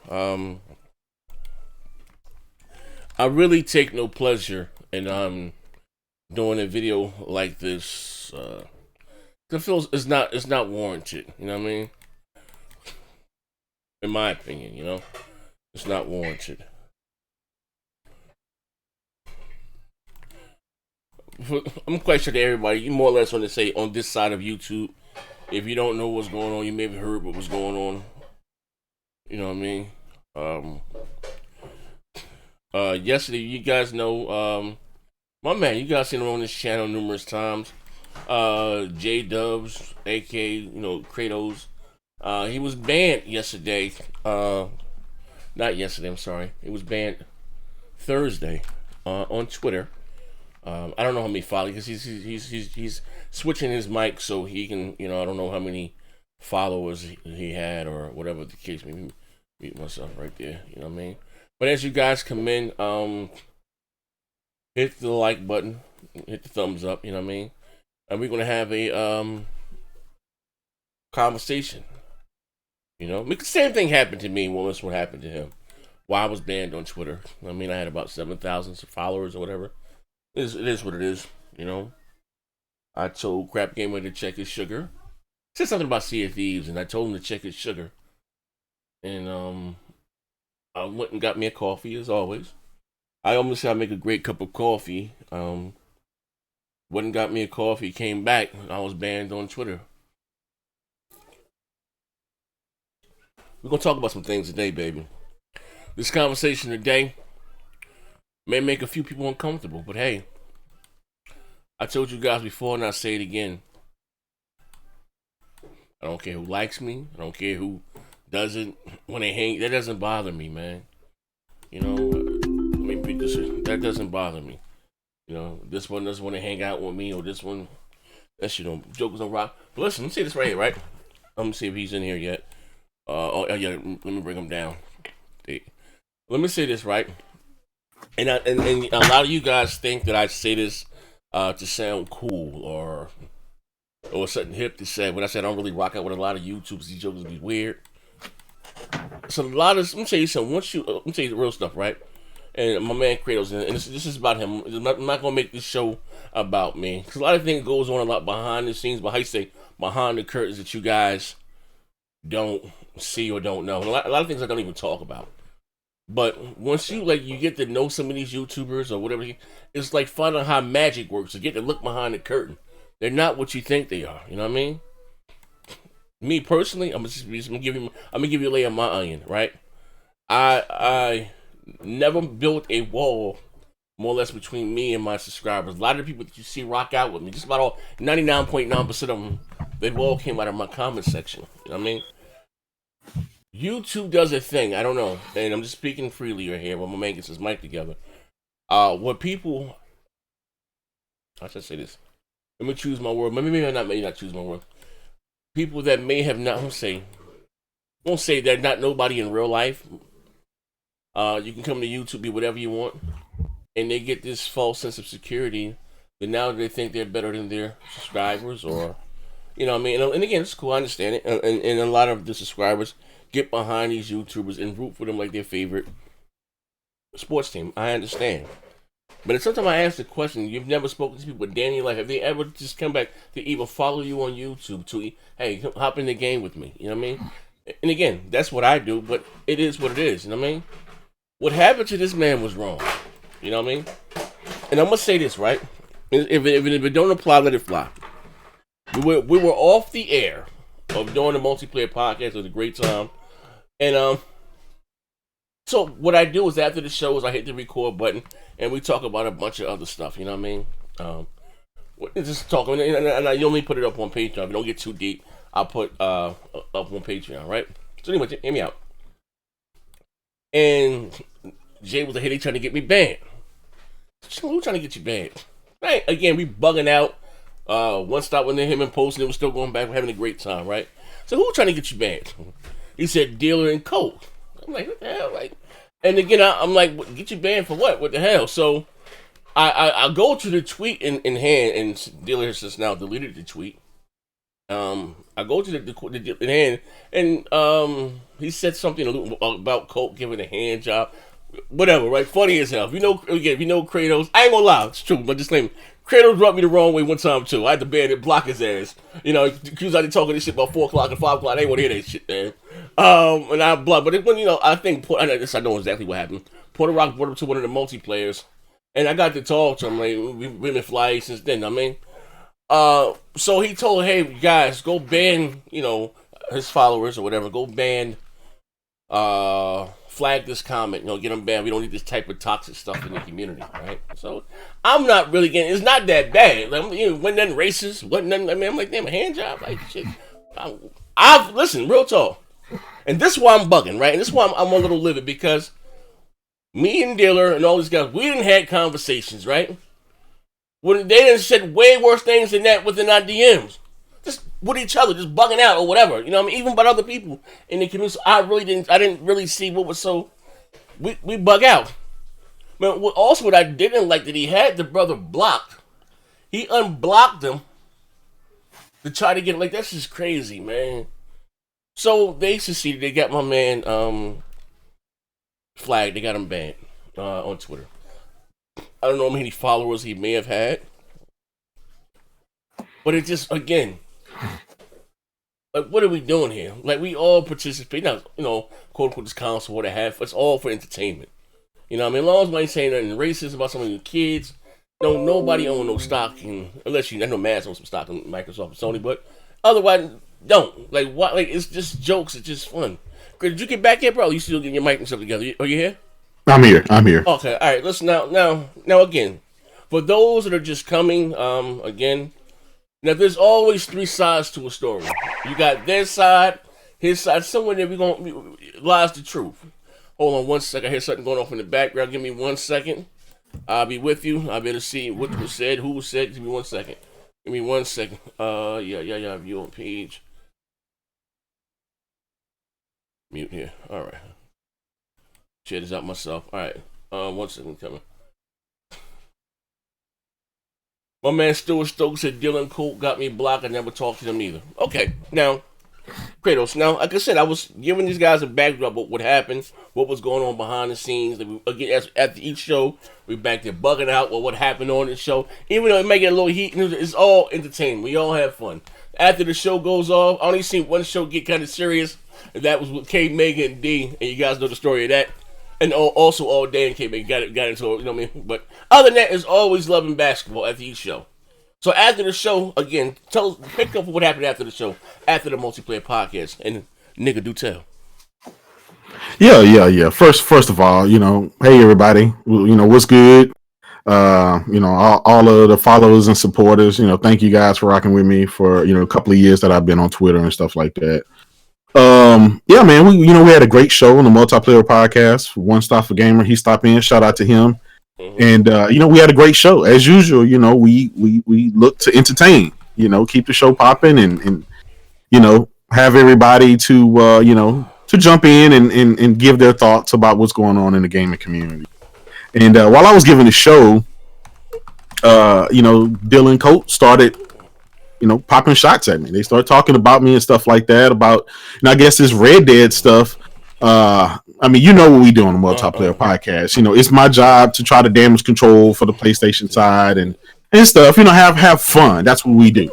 I really take no pleasure in doing a video like this. It feels it's not warranted. You know what I mean? In my opinion, it's not warranted. I'm quite sure that everybody, you more or less want to say on this side of YouTube, if you don't know what's going on, you maybe heard what was going on. You know what I mean? Um, Yesterday, you guys know, my man, you guys seen him on this channel numerous times. J Dubs, aka Kratos. He was banned yesterday. Not yesterday. I'm sorry. He was banned Thursday on Twitter. I don't know how many followers because he's switching his mic so he can I don't know how many followers he had or whatever the case may be. Mute myself right there. You know what I mean? But as you guys come in, hit the like button, hit the thumbs up. You know what I mean? And we're gonna have a conversation. The same thing happened to me. Well, that's what happened to him. While I was banned on Twitter. I mean, I had about 7,000 followers or whatever. It is what it is. I told Crapgamer to check his sugar. Said something about Sea of Thieves, and I told him to check his sugar. And I went and got me a coffee as always. I almost said I make a great cup of coffee. Went and got me a coffee. Came back. I was banned on Twitter. We're gonna talk about some things today, baby. This conversation today may make a few people uncomfortable, but hey, I told you guys before and I say it again. I don't care who likes me. I don't care who doesn't. When they hang, that doesn't bother me, man. That doesn't bother me. This one doesn't want to hang out with me, or this one, that shit don't, jokers don't rock. But listen, let me see this right here, right? Let me see if he's in here yet. Oh yeah, let me bring him down. Let me say this right, and a lot of you guys think that I say this to sound cool or something hip to say. When I said I don't really rock out with a lot of YouTubers, these jokers be weird. So a lot of, let me tell you something. Let me tell you the real stuff, right? And my man Kratos, and this is about him. I'm not gonna make this show about me because a lot of things goes on a lot behind the scenes, but how you say behind the curtains that you guys don't see or don't know. A lot of things I don't even talk about. But once you get to know some of these YouTubers or whatever, it's like finding out how magic works. You get to look behind the curtain. They're not what you think they are. You know what I mean? Me personally, I'm gonna give you a layer of my onion, right? I never built a wall more or less between me and my subscribers. A lot of the people that you see rock out with me, just about all 99.9% of them, they've all came out of my comment section. You know what I mean? YouTube does a thing, I don't know, and I'm just speaking freely here when my man gets his mic together. What people, I should say this. Let me choose my word. Maybe not choose my word. People that may have not, won't say they're not nobody in real life. You can come to YouTube, be whatever you want, and they get this false sense of security that now they think they're better than their subscribers, or you know what I mean. And again, it's cool, I understand it, and a lot of the subscribers get behind these YouTubers and root for them like their favorite sports team. I understand. But sometimes I ask the question, you've never spoken to people with Danny, like, have they ever just come back to even follow you on YouTube to, hey, hop in the game with me? You know what I mean? And again, that's what I do, but it is what it is. You know what I mean? What happened to this man was wrong. You know what I mean? And I'm going to say this, right? If it don't apply, let it fly. We were off the air of doing the multiplayer podcast. It was a great time. And so what I do is after the shows, I hit the record button and we talk about a bunch of other stuff. You know what I mean? Just talking, and I only put it up on Patreon. If you don't get too deep, I'll put up on Patreon, right? So anyway, hear me out. And Jay was like, "Hey, they trying to get me banned." Who trying to get you banned? Right? Again, we bugging out. One stop when him and posting, it was still going back. We're having a great time, right? So who trying to get you banned? He said Dealer and Colt. I'm like, what the hell? Like, and again, I'm like, get you banned for what? What the hell? So I go to the tweet in hand, and Dealer has just now deleted the tweet. I go to the hand, and he said something about Colt giving a hand job, whatever. Right? Funny as hell. If you know Kratos, I ain't gonna lie, it's true. But disclaimer: Kratos rubbed me the wrong way one time too. I had to ban it, block his ass. He was out there talking this shit about 4 o'clock and 5 o'clock. I ain't want to hear that shit, man. And I blocked. But when I think I know exactly what happened. Puerto Rock brought up to one of the multiplayers, and I got to talk to him. Like we've been flying since then. I mean. So he told, hey guys, go ban, his followers or whatever. Go ban, flag this comment. Get them banned. We don't need this type of toxic stuff in the community, right? So I'm not really getting. It's not that bad. Like, wasn't nothing racist. Wasn't nothing. I mean, I'm like, damn, a hand job, like shit. I've listen, real talk, and this is why I'm bugging, right? And this is why I'm a little livid because me and Diller and all these guys, we didn't had conversations, right? When they done said way worse things than that within our DMs. Just with each other, just bugging out or whatever. You know what I mean? Even by other people in the community. So I didn't really see what was so we bug out. But what I didn't like that he had the brother blocked. He unblocked him to try to get him. Like, that's just crazy, man. So they succeeded. They got my man flagged. They got him banned on Twitter. I don't know how many followers he may have had. But it just, again, like, what are we doing here? Like, we all participate. Now, quote unquote, this council, what I have, it's all for entertainment. You know what I mean? As long as I ain't saying nothing racist about some of your kids, nobody own no stock in, unless I know Mads owns some stock in Microsoft and Sony, but otherwise, don't. Like, what? Like, it's just jokes. It's just fun. Did you get back here, bro? You still getting your mic and stuff together? Are you here? I'm here. Okay, all right. Listen now again, for those that are just coming, again, now there's always 3 sides to a story. You got their side, his side. Somewhere there lies the truth. Hold on one second. I hear something going off in the background. Give me 1 second. I'll be with you. I'll be able to see what was said, who was said. Give me 1 second. Give me 1 second. Yeah. View on page. Mute here. All right. Share this out myself. All right. 1 second coming. My man Stuart Stokes said Dylan Colt got me blocked. I never talked to them either. Okay. Now, Kratos. Now, like I said, I was giving these guys a backdrop of what happened, what was going on behind the scenes. Again, after each show, we back there bugging out what happened on the show. Even though it may get a little heat, it's all entertainment. We all have fun. After the show goes off, I only seen one show get kind of serious, and that was with K, Megan, and D. And you guys know the story of that. And also all day and K got into it, you know what I mean? But other than that, it's always loving basketball after each show. So after the show, again, pick up what happened after the show, after the multiplayer podcast, and nigga, do tell. Yeah. First of all, hey everybody, what's good? All of the followers and supporters, thank you guys for rocking with me for a couple of years that I've been on Twitter and stuff like that. Yeah, man, we had a great show on the multiplayer podcast. One Stop for Gamer, he stopped in. Shout out to him. Mm-hmm. And we had a great show as usual. We look to entertain. Keep the show popping and have everybody to to jump in and give their thoughts about what's going on in the gaming community. And while I was giving the show, Dylan Colt started popping shots at me. They start talking about me and stuff like that. About, I guess this Red Dead stuff. I mean, what we do on the multiplayer podcast. It's my job to try to damage control for the PlayStation side and stuff. Have fun. That's what we do.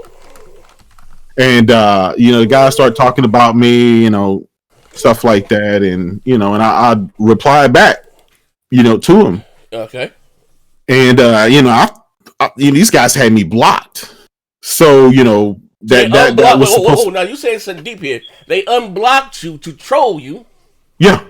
And the guys start talking about me. Stuff like that. And and I reply back. To him. Okay. And these guys had me blocked. So that was supposed. Now you saying something deep here. They unblocked you to troll you. Yeah.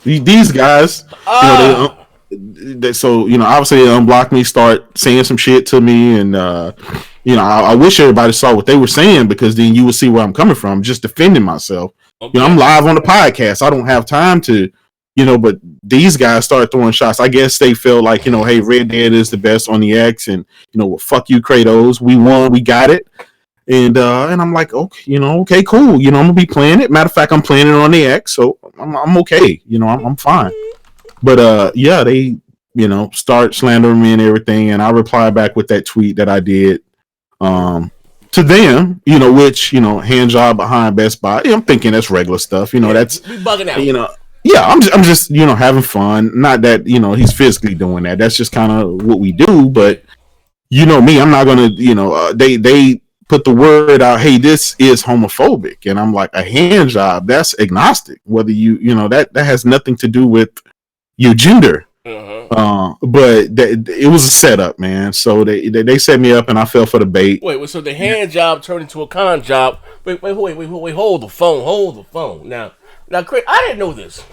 These guys, so obviously they unblocked me, start saying some shit to me, and I wish everybody saw what they were saying because then you would see where I'm coming from. I'm just defending myself. Okay. I'm live on the podcast. I don't have time to. But these guys started throwing shots. I guess they feel like, hey, Red Dead is the best on the X, and well, fuck you, Kratos. We won, we got it, and I'm like, okay, okay, cool. I'm gonna be playing it. Matter of fact, I'm playing it on the X, so I'm okay. I'm fine. But yeah, they start slandering me and everything, and I reply back with that tweet that I did to to them, which, hand job behind Best Buy. I'm thinking that's regular stuff. That's we bugging out. Yeah, I'm just having fun. Not that he's physically doing that. That's just kind of what we do. But me, I'm not gonna. They put the word out. Hey, this is homophobic, and I'm like, a hand job. That's agnostic. Whether that has nothing to do with your gender. But it was a setup, man. So they set me up, and I fell for the bait. Wait, so the hand job turned into a con job. Wait, hold the phone. Now, Craig, I didn't know this.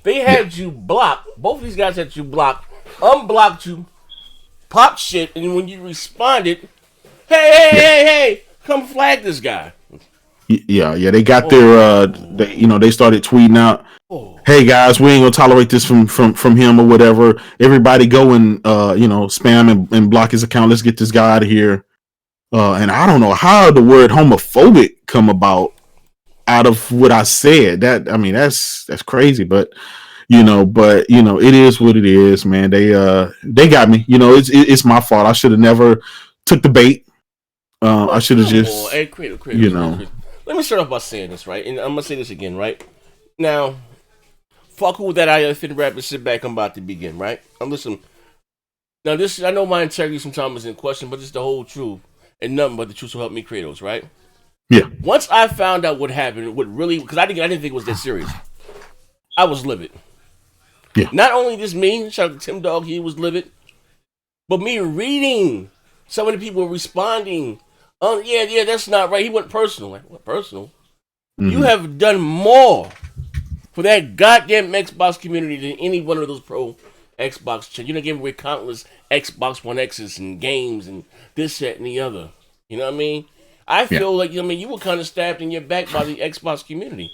They had you blocked. Both of these guys had you blocked, unblocked you, popped shit, and when you responded, hey, come flag this guy. Yeah, they got their they started tweeting out, hey guys, we ain't gonna tolerate this from him or whatever. Everybody go and spam and block his account. Let's get this guy out of here. And I don't know how the word homophobic come about out of what I said. That's crazy, but it is what it is, man. They got me. It's my fault. I should have never took the bait. I should have just Kratos. Let me start off by saying this, right? And I'm gonna say this again, right? Now, fuck with that IFN rap and sit back. I'm about to begin, right? Listen. Now, I know my integrity sometimes is in question, but it's the whole truth and nothing but the truth will help me, Kratos, right? Yeah. Once I found out what happened, because I didn't think it was that serious, I was livid. Yeah. Not only just me, shout out to Tim Dog, he was livid, but me reading some of the people responding. Yeah, that's not right. He went personal. Like, what personal? Mm-hmm. You have done more for that goddamn Xbox community than any one of those pro Xbox channels. You know, giving away countless Xbox One X's and games and this, that, and the other. You know what I mean? I feel like you were kind of stabbed in your back by the Xbox community.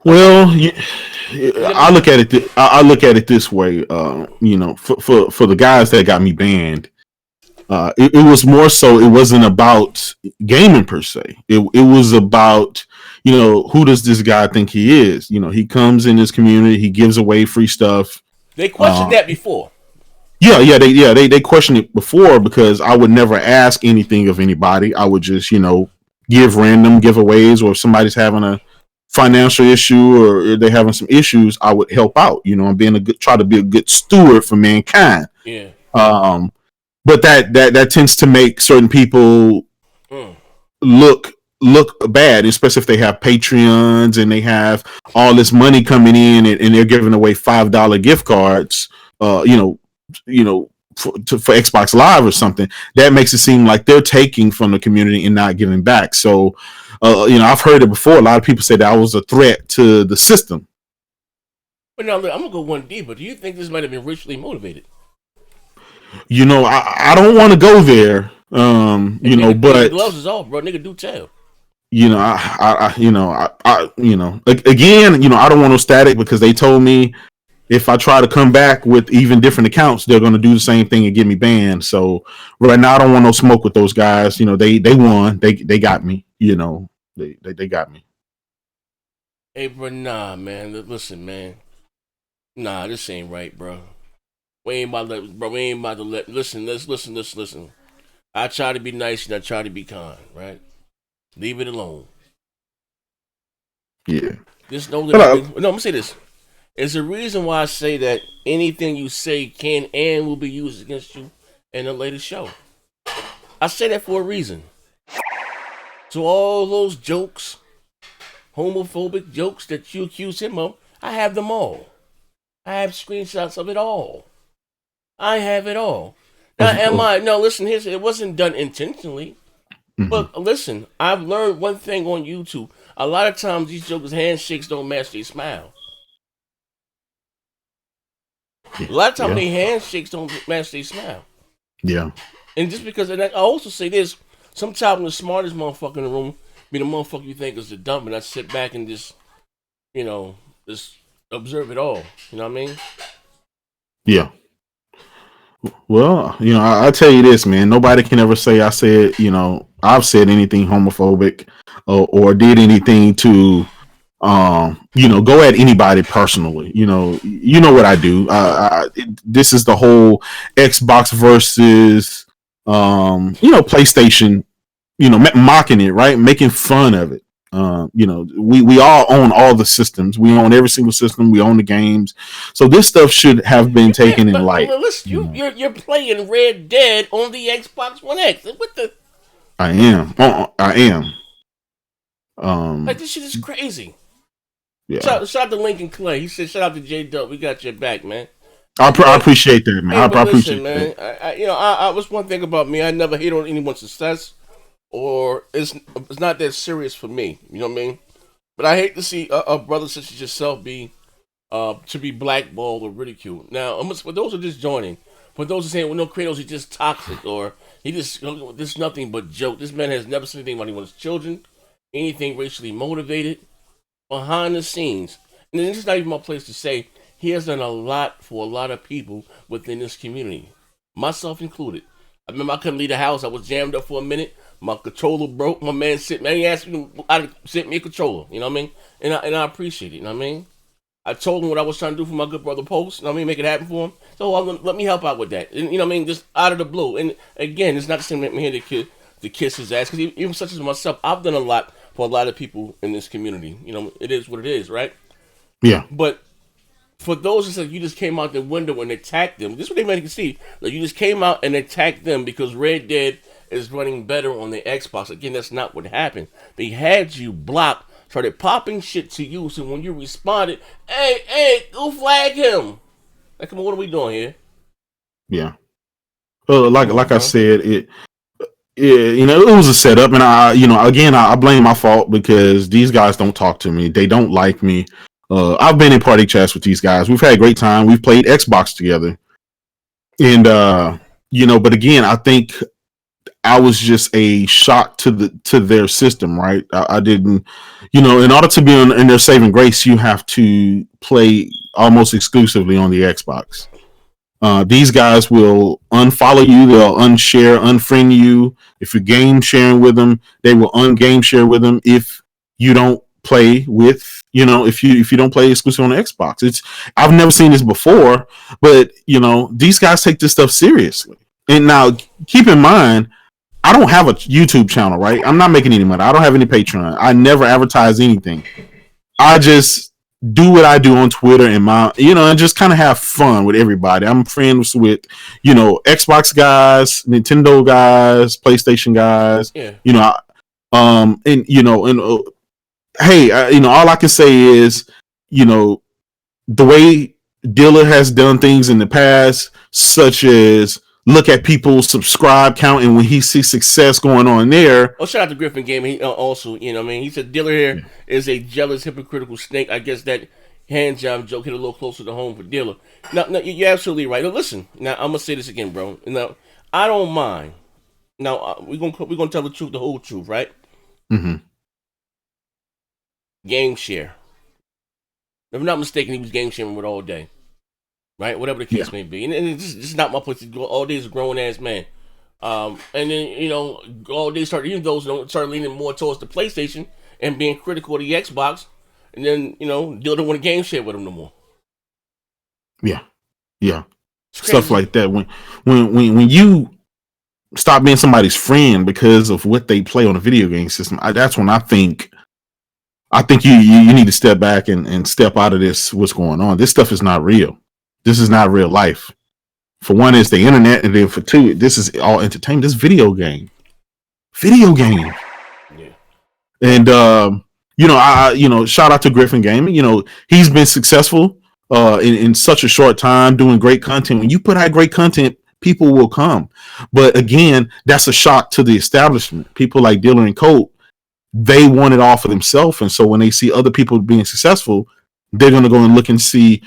Well, I look at it. I look at it this way. For the guys that got me banned, it was more so. It wasn't about gaming per se. It was about who does this guy think he is? He comes in this community. He gives away free stuff. They questioned that before. Yeah, they questioned it before because I would never ask anything of anybody. I would just give random giveaways, or if somebody's having a financial issue or they're having some issues, I would help out. I'm try to be a good steward for mankind. Yeah. But that tends to make certain people look bad, especially if they have Patreons and they have all this money coming in and they're giving away $5 gift cards. For Xbox Live or something, that makes it seem like they're taking from the community and not giving back. So, I've heard it before. A lot of people say that I was a threat to the system. But now, look, I'm gonna go one deeper. Do you think this might have been racially motivated? I don't want to go there. But gloves is off, bro. Nigga, do tell. Again, I don't want no static because they told me if I try to come back with even different accounts, they're going to do the same thing and get me banned. So right now, I don't want no smoke with those guys. They won. They got me. They got me. Hey, bro, nah, man. Listen, man. Nah, this ain't right, bro. We ain't about to let. Listen. I try to be nice and I try to be kind, right? Leave it alone. Yeah. Just know that. No, I'm gonna say this. It's the reason why I say that anything you say can and will be used against you in a later show. I say that for a reason. So all those jokes, homophobic jokes that you accuse him of, I have them all. I have screenshots of it all. I have it all. Now, listen, it wasn't done intentionally. Mm-hmm. But listen, I've learned one thing on YouTube. A lot of times these jokers' handshakes don't match their smile. A lot of times their handshakes don't match their smile. Yeah. And just because, and I also say this, sometimes the smartest motherfucker in the room be the motherfucker you think is the dumb, and I sit back and just observe it all. You know what I mean? Yeah. Well, I tell you this, man. Nobody can ever say I said, I've said anything homophobic or did anything to, go at anybody personally. You know what I do. This is the whole Xbox versus PlayStation, mocking it, right, making fun of it. We all own all the systems. We own every single system. We own the games. So this stuff should have been taken in light. Listen, you're playing Red Dead on the Xbox One X. What the? I am. I am. Like, this shit is crazy. Yeah. Shout out to Lincoln Clay. He said, "Shout out to J Dub. We got your back, man." I appreciate that, man. I appreciate man. that. I was one thing about me. I never hate on anyone's success, or it's not that serious for me. You know what I mean? But I hate to see a brother such as yourself be to be blackballed or ridiculed. Now, for those who are just joining, for those who are saying, "Well, no, Kratos, he's just toxic," or he just this is nothing but joke. This man has never said anything about anyone's children, anything racially motivated. Behind the scenes, and this is not even my place to say, he has done a lot for a lot of people within this community, myself included. I remember I couldn't leave the house. I was jammed up for a minute. My controller broke. My man he asked me to send me a controller. You know what I mean? And I appreciate it. You know what I mean? I told him what I was trying to do for my good brother Post. You know what I mean? Make it happen for him. So let me help out with that. And, you know what I mean? Just out of the blue. And again, it's not the same man here to kiss his ass. Because even such as myself, I've done a lot for a lot of people in this community. You know, it is what it is, right? Yeah. But for those that said you just came out the window and attacked them, this is what they made you see. Like, you just came out and attacked them because Red Dead is running better on the Xbox. Again, that's not what happened. They had you blocked, started popping shit to you, so when you responded, hey, go flag him. Like, come on, what are we doing here? Yeah. Like I said, it was a setup, and I blame my fault because these guys don't talk to me. They don't like me. I've been in party chats with these guys. We've had a great time. We've played Xbox together, and but again, I think I was just a shock to their system. Right? I didn't, in order to be in their saving grace, you have to play almost exclusively on the Xbox. These guys will unfollow you, they'll unshare, unfriend you. If you're game sharing with them, they will ungame share with them if you don't play with, if you don't play exclusively on the Xbox. I've never seen this before, but these guys take this stuff seriously. And now keep in mind, I don't have a YouTube channel, right? I'm not making any money. I don't have any Patreon. I never advertise anything. I just do what I do on Twitter and and just kind of have fun with everybody. I'm friends with, Xbox guys, Nintendo guys, PlayStation guys. Yeah. Hey, all I can say is, the way Dilla has done things in the past, such as look at people's subscribe count, and when he sees success going on there. Oh, shout out to Griffin Game. He also, he said Dilla here is a jealous, hypocritical snake. I guess that hand job joke hit a little closer to home for Dilla. Now, you're absolutely right. Now, listen. Now, I'm gonna say this again, bro. Now, I don't mind. Now, we're gonna tell the truth, the whole truth, right? Mm-hmm. Game share. If I'm not mistaken, he was game sharing with all day. Right? Whatever the case may be. And it's just not my place to go. All day is a grown ass man. And then, all day even those start leaning more towards the PlayStation and being critical of the Xbox. And then, Dilla don't want to game share with him no more. Yeah. Yeah. Stuff like that. When you stop being somebody's friend because of what they play on a video game system, that's when I think you need to step back and step out of this. What's going on? This stuff is not real. This is not real life. For one, it's the internet, and then for two, this is all entertainment. This video game. Yeah. And shout out to Griffin Gaming. He's been successful in such a short time doing great content. When you put out great content, people will come. But again, that's a shock to the establishment. People like Dilla and Colt, they want it all for themselves, and so when they see other people being successful, they're gonna go and look and see.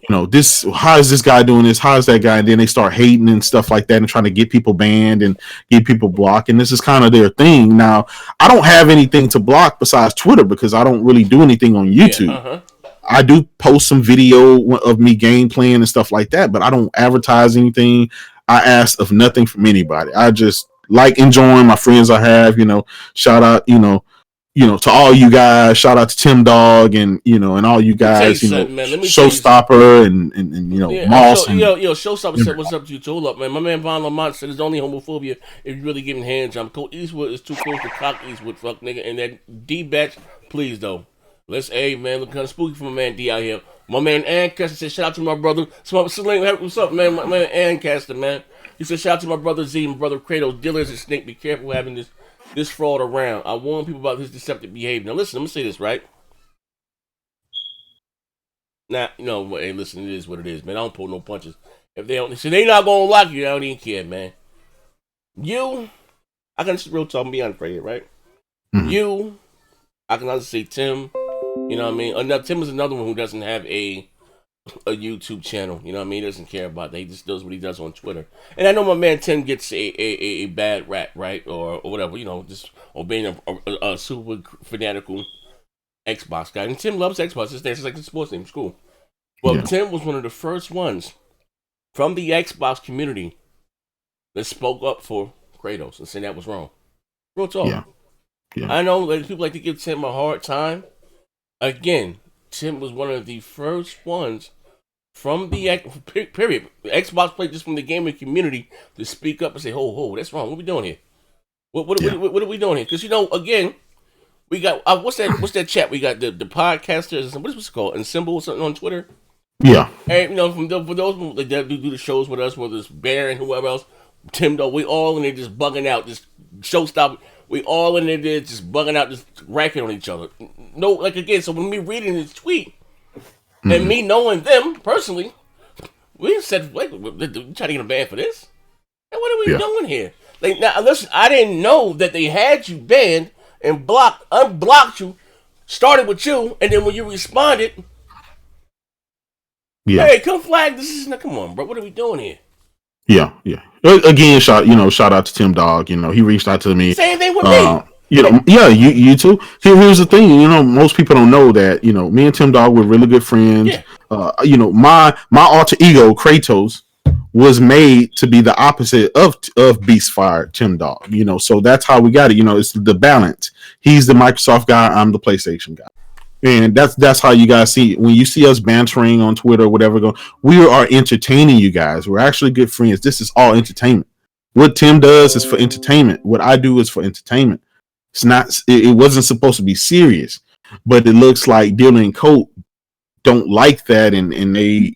How is this guy doing this? How is that guy? And then they start hating and stuff like that and trying to get people banned and get people blocked. And this is kind of their thing. Now, I don't have anything to block besides Twitter because I don't really do anything on YouTube. Yeah, uh-huh. I do post some video of me game playing and stuff like that, but I don't advertise anything. I ask of nothing from anybody. I just like enjoying my friends I have, shout out, to all you guys, shout out to Tim Dog and and all you guys, man. Let me Showstopper and Moss and Showstopper said, "What's up to you?" Hold up, man. My man Von Lamont said, "It's only homophobia if you're really giving hand jobs." Colt Eastwood is too close to Cock Eastwood, fuck nigga. And that D batch, please though. Man, look kind of spooky for my man D out here. My man Ancaster said, "Shout out to my brother." What's up, man? My man Ancaster, man. He said, "Shout out to my brother Z, my brother Kratos. Dealers and Snake, be careful having this fraud around. I warn people about his deceptive behavior." Now listen, I'm gonna say this, right? Now, hey, listen, it is what it is, man. I don't pull no punches. If they don't, they not gonna lock you, I don't even care, man. I can just real talk and be honest right here, right? Mm-hmm. I can also say Tim, you know what I mean? Tim is another one who doesn't have a YouTube channel, you know what I mean? He doesn't care about that. He just does what he does on Twitter. And I know my man Tim gets a bad rap, right? Or whatever, just being a super fanatical Xbox guy. And Tim loves Xbox. It's like the sports name. It's cool. But Tim was one of the first ones from the Xbox community that spoke up for Kratos and said that was wrong. Real talk. Yeah. I know people like to give Tim a hard time. Again, Tim was one of the first ones from the period Xbox play just from the gaming community to speak up and say, "Ho, that's wrong. What are we doing here? What are we doing here?" Because again, we got what's that chat? We got the podcasters. What is it called? And Symbol or something on Twitter. Yeah. And for those that do the shows with us, whether it's Baron, whoever else, Tim, though, we all in there just bugging out, just showstopper. We all in there just bugging out, just racking on each other. No, like again, so when me reading his tweet and me knowing them personally, we said, "Wait, you trying to get a ban for this? And what are we doing here?" Like now, listen, I didn't know that they had you banned and unblocked you, started with you, and then when you responded, hey, come flag this. Come on, bro, what are we doing here? Yeah. Again, shout out to Tim Dog. He reached out to me. Same thing with me. You too. Here's the thing. Most people don't know that. Me and Tim Dog were really good friends. Yeah. My alter ego Kratos was made to be the opposite of Beastfire Tim Dog. So that's how we got it. It's the balance. He's the Microsoft guy. I'm the PlayStation guy. And that's how you guys see it. When you see us bantering on Twitter or whatever, we are entertaining you guys. We're actually good friends. This is all entertainment. What Tim does is for entertainment. What I do is for entertainment. It's not. It wasn't supposed to be serious, but it looks like Dylan and Colt don't like that, and they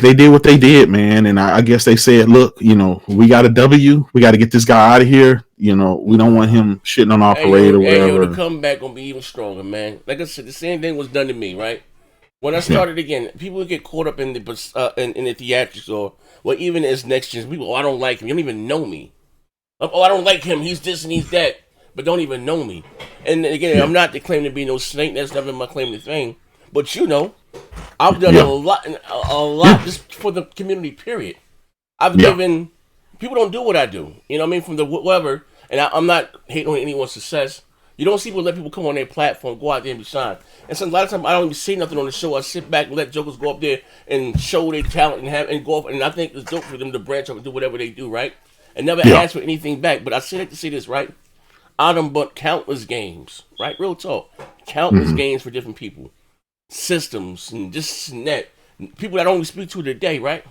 they did what they did, man. And I guess they said, look, we got a W. We got to get this guy out of here. We don't want him shitting on our parade or whatever. The comeback gonna be even stronger, man. Like I said, the same thing was done to me, right? When I started again, people would get caught up in the theatrics or even as next gen people. "Oh, I don't like him. You don't even know me." "Oh, I don't like him. He's this and he's that," but don't even know me. And again, I'm not the claim to be no snake. That's never my claim to fame. But I've done a lot just for the community. Period. I've given people don't do what I do. You know what I mean? From the whatever. And I'm not hating on anyone's success. You don't see people let people come on their platform, go out there and be shine. And so a lot of times I don't even see nothing on the show. I sit back and let jokers go up there and show their talent and go off. And I think it's dope for them to branch off and do whatever they do, right? And never ask for anything back. But I say that to say this, right? I done bought countless games, right? Real talk. Countless games for different people. Systems and this and that. People that I only speak to today, right?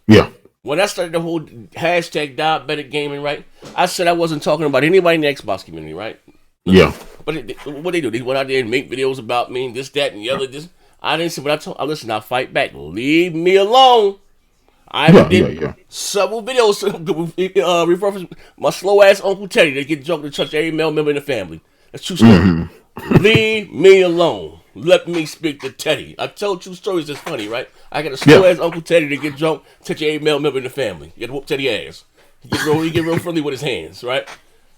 Yeah. When I started the whole hashtag diabetic gaming, right? I said I wasn't talking about anybody in the Xbox community, right? Yeah. But what they do? They went out there and make videos about me and this, that, and the other. This I didn't say what I listen. I fight back. Leave me alone. I did several videos referring my slow ass Uncle Teddy that get jumped to touch every male member in the family. That's true story. Leave me alone. Let me speak to Teddy. I tell true stories that's funny, right? I got a slow ass Uncle Teddy to get drunk, touch every male member in the family. You got to whoop Teddy ass. He get real friendly with his hands, right?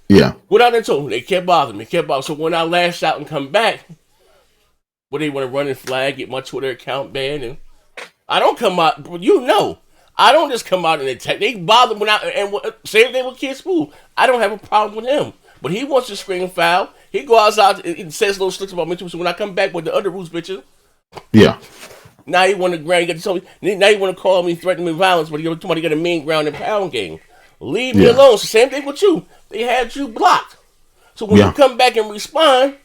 Yeah. Without that told, they kept bothering me, So when I lash out and come back, they want to run and flag, get my Twitter account banned, and I don't come out. I don't just come out and attack. They bother when same thing with Kid Spool. I don't have a problem with him, but he wants to scream foul. He go outside and says little slicks about me too. So when I come back with the other roots bitches, now he want to grind. Now he want to call me, threaten me with violence, but somebody got a mean ground and pound game. Leave me alone. So same thing with you. They had you blocked. So when you come back and respond,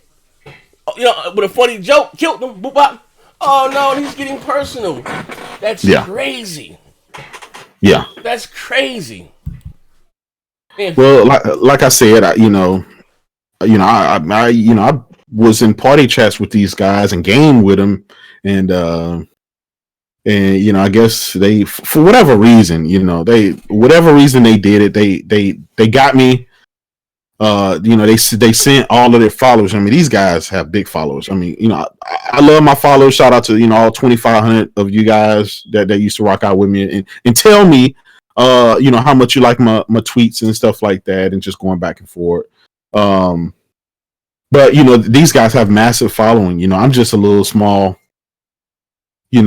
with a funny joke, killed them, boop bop. Oh no, he's getting personal. That's crazy. Yeah. That's crazy. Man. Well, like I said, I was in party chats with these guys and game with them, and I guess they, for whatever reason, whatever reason they did it, they got me. They sent all of their followers. I mean, these guys have big followers. I mean, I love my followers. Shout out to all 2,500 of you guys that used to rock out with me and tell me, how much you like my tweets and stuff like that, and just going back and forth. But these guys have massive following. I'm just a little small thing.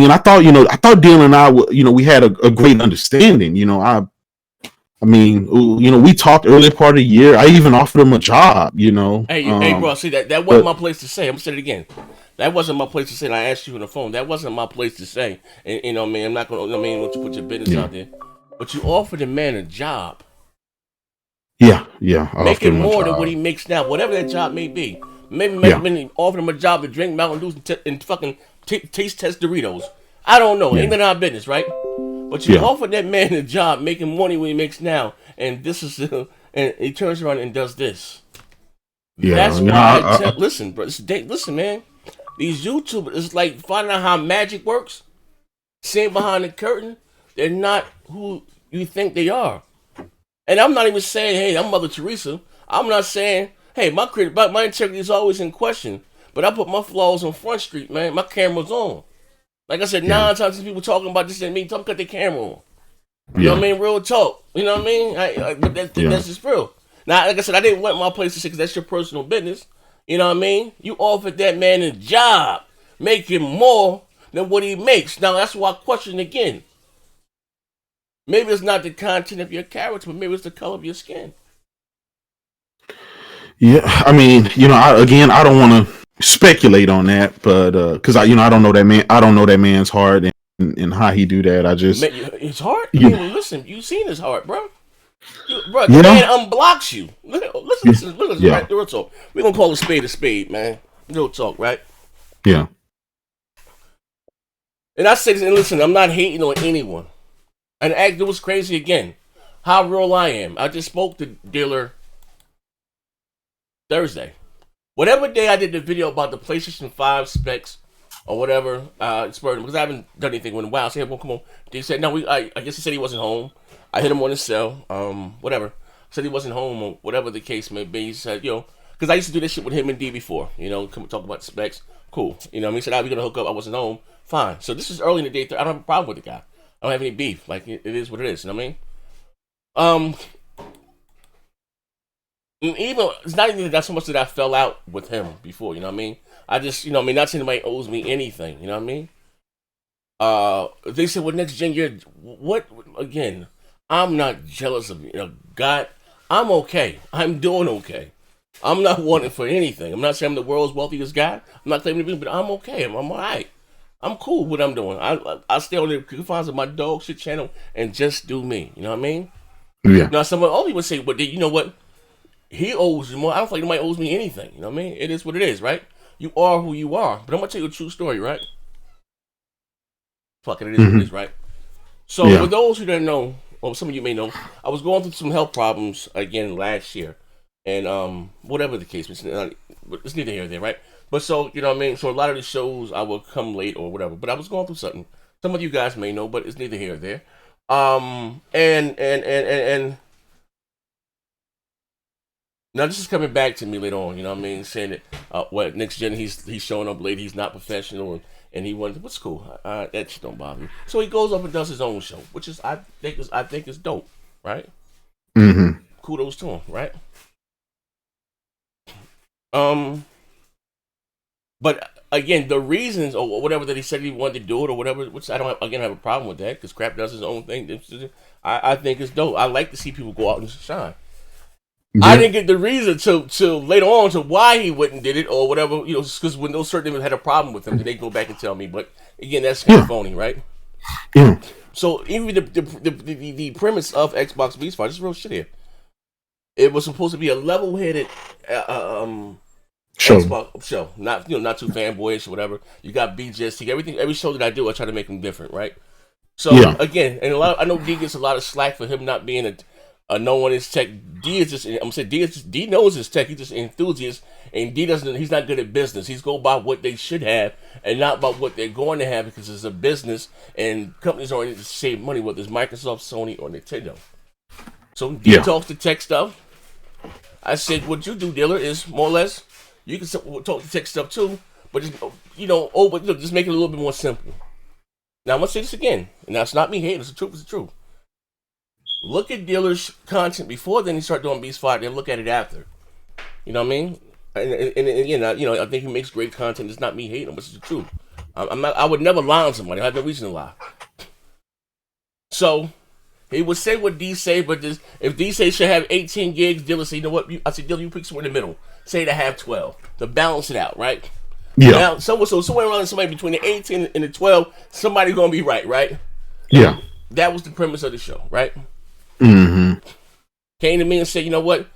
And I thought Dylan and I, we had a great understanding. I mean, we talked earlier part of the year. I even offered him a job, Hey, bro, see, that wasn't my place to say. I'm going to say it again. That wasn't my place to say, and I asked you on the phone. That wasn't my place to say. And, I'm not going to, want you to put your business out there. But you offered the man a job. Yeah. Making more than what he makes now, whatever that job may be. Maybe offered him a job to drink Mountain Dews and fucking taste test Doritos. I don't know. Ain't none of our business, right? But you offered that man a job, making money what he makes now, and this is and he turns around and does this. Yeah, that's why. Listen, bro. Listen, man. These YouTubers, it's like finding out how magic works. Seeing behind the curtain, they're not who you think they are. And I'm not even saying, hey, I'm Mother Teresa. I'm not saying, hey, my integrity is always in question. But I put my flaws on Front Street, man. My camera's on. Like I said, 9 times people talking about this and me, don't cut their camera on. You know what I mean? Real talk. You know what I mean? But that's just real. Now, like I said, I didn't want my place to say because that's your personal business. You know what I mean? You offered that man a job, making more than what he makes. Now, that's why I question again. Maybe it's not the content of your character, but maybe it's the color of your skin. Yeah, I mean, I don't want to speculate on that, but because I don't know that man. I don't know that man's heart and how he do that. I just his heart. I mean, listen, you seen his heart, bro. The man unblocks you. Listen. Right? Real talk. We're gonna call a spade, man. Real talk, right? Yeah. And I say this, and listen, I'm not hating on anyone. And it was crazy again. How real I am. I just spoke to Dealer Thursday. Whatever day I did the video about the PlayStation 5 specs or whatever, spurred him because I haven't done anything with him. Wow, I said, well, come on. He said, no, I guess he said he wasn't home. I hit him on his cell, whatever. Said he wasn't home or whatever the case may be. He said, because I used to do this shit with him and D before, come talk about specs. Cool. He said, we're going to hook up. I wasn't home. Fine. So this is early in the day. I don't have a problem with the guy. I don't have any beef. Like, it is what it is. You know what I mean? Even, it's not even that so much that I fell out with him before. You know what I mean? I just, not saying anybody owes me anything. You know what I mean? They said, well, next gen, what? Again, I'm not jealous of God. I'm okay. I'm doing okay. I'm not wanting for anything. I'm not saying I'm the world's wealthiest guy. I'm not claiming to be, but I'm okay. I'm all right. I'm cool with what I'm doing. I stay on the confines of my dog shit channel and just do me. You know what I mean? Yeah. Now, some other people say, but you know what? He owes you more. I don't think anybody owes me anything. You know what I mean? It is what it is, right? You are who you are. But I'm going to tell you a true story, right? Fucking it is what it is, right? So, for those who don't know, or some of you may know, I was going through some health problems again last year. And whatever the case, it's neither here nor there, right? But so, you know what I mean? So a lot of the shows I will come late or whatever. But I was going through something. Some of you guys may know, but it's neither here nor there. And now this is coming back to me later on, you know what I mean? Saying that next gen he's showing up late, he's not professional, and he wanted, what's cool? That shit don't bother me. So he goes up and does his own show, which is I think is dope, right? Mm-hmm. Kudos to him, right? But again, the reasons or whatever that he said he wanted to do it or whatever, which I don't have a problem with that because Crap does his own thing. I think it's dope. I like to see people go out and shine. Yeah. I didn't get the reason till later on to why he wouldn't did it or whatever, because when those certain people had a problem with him, then they go back and tell me. But again, that's kind of phony, right? Yeah. So even the premise of Xbox Beast Fight, this is real shit here. It was supposed to be a level-headed Sure. Xbox show, not too fanboyish or whatever. You got BGST, every show that I do, I try to make them different, right? So Yeah. again, and I know D gets a lot of slack for him not being a no one is tech. D is just I'm gonna say D knows his tech. He's just an enthusiast, and D doesn't. He's not good at business. He's go by what they should have, and not about what they're going to have because it's a business, and companies are in it to save money, whether it's Microsoft, Sony, or Nintendo. So D talks the tech stuff. I said, what you do, dealer, is more or less you can talk the tech stuff too, but just just make it a little bit more simple. Now I'm gonna say this again, and that's not me hating. It's the truth. It's the truth. Look at dealers' content before, then you start doing Beast Fight, then look at it after. You know what I mean? And again, I think he makes great content. It's not me hating him, but it's the truth. I would never lie on somebody. I have no reason to lie. So he would say what D say, but if D say should have 18 gigs, dealer say, you know what? I said, dealer, you pick somewhere in the middle. Say to have 12 to balance it out, right? Yeah. Now, somewhere around somebody between the 18 and the 12, somebody's gonna be right? Yeah. That was the premise of the show, right? Mm-hmm. Came to me and said, you know what?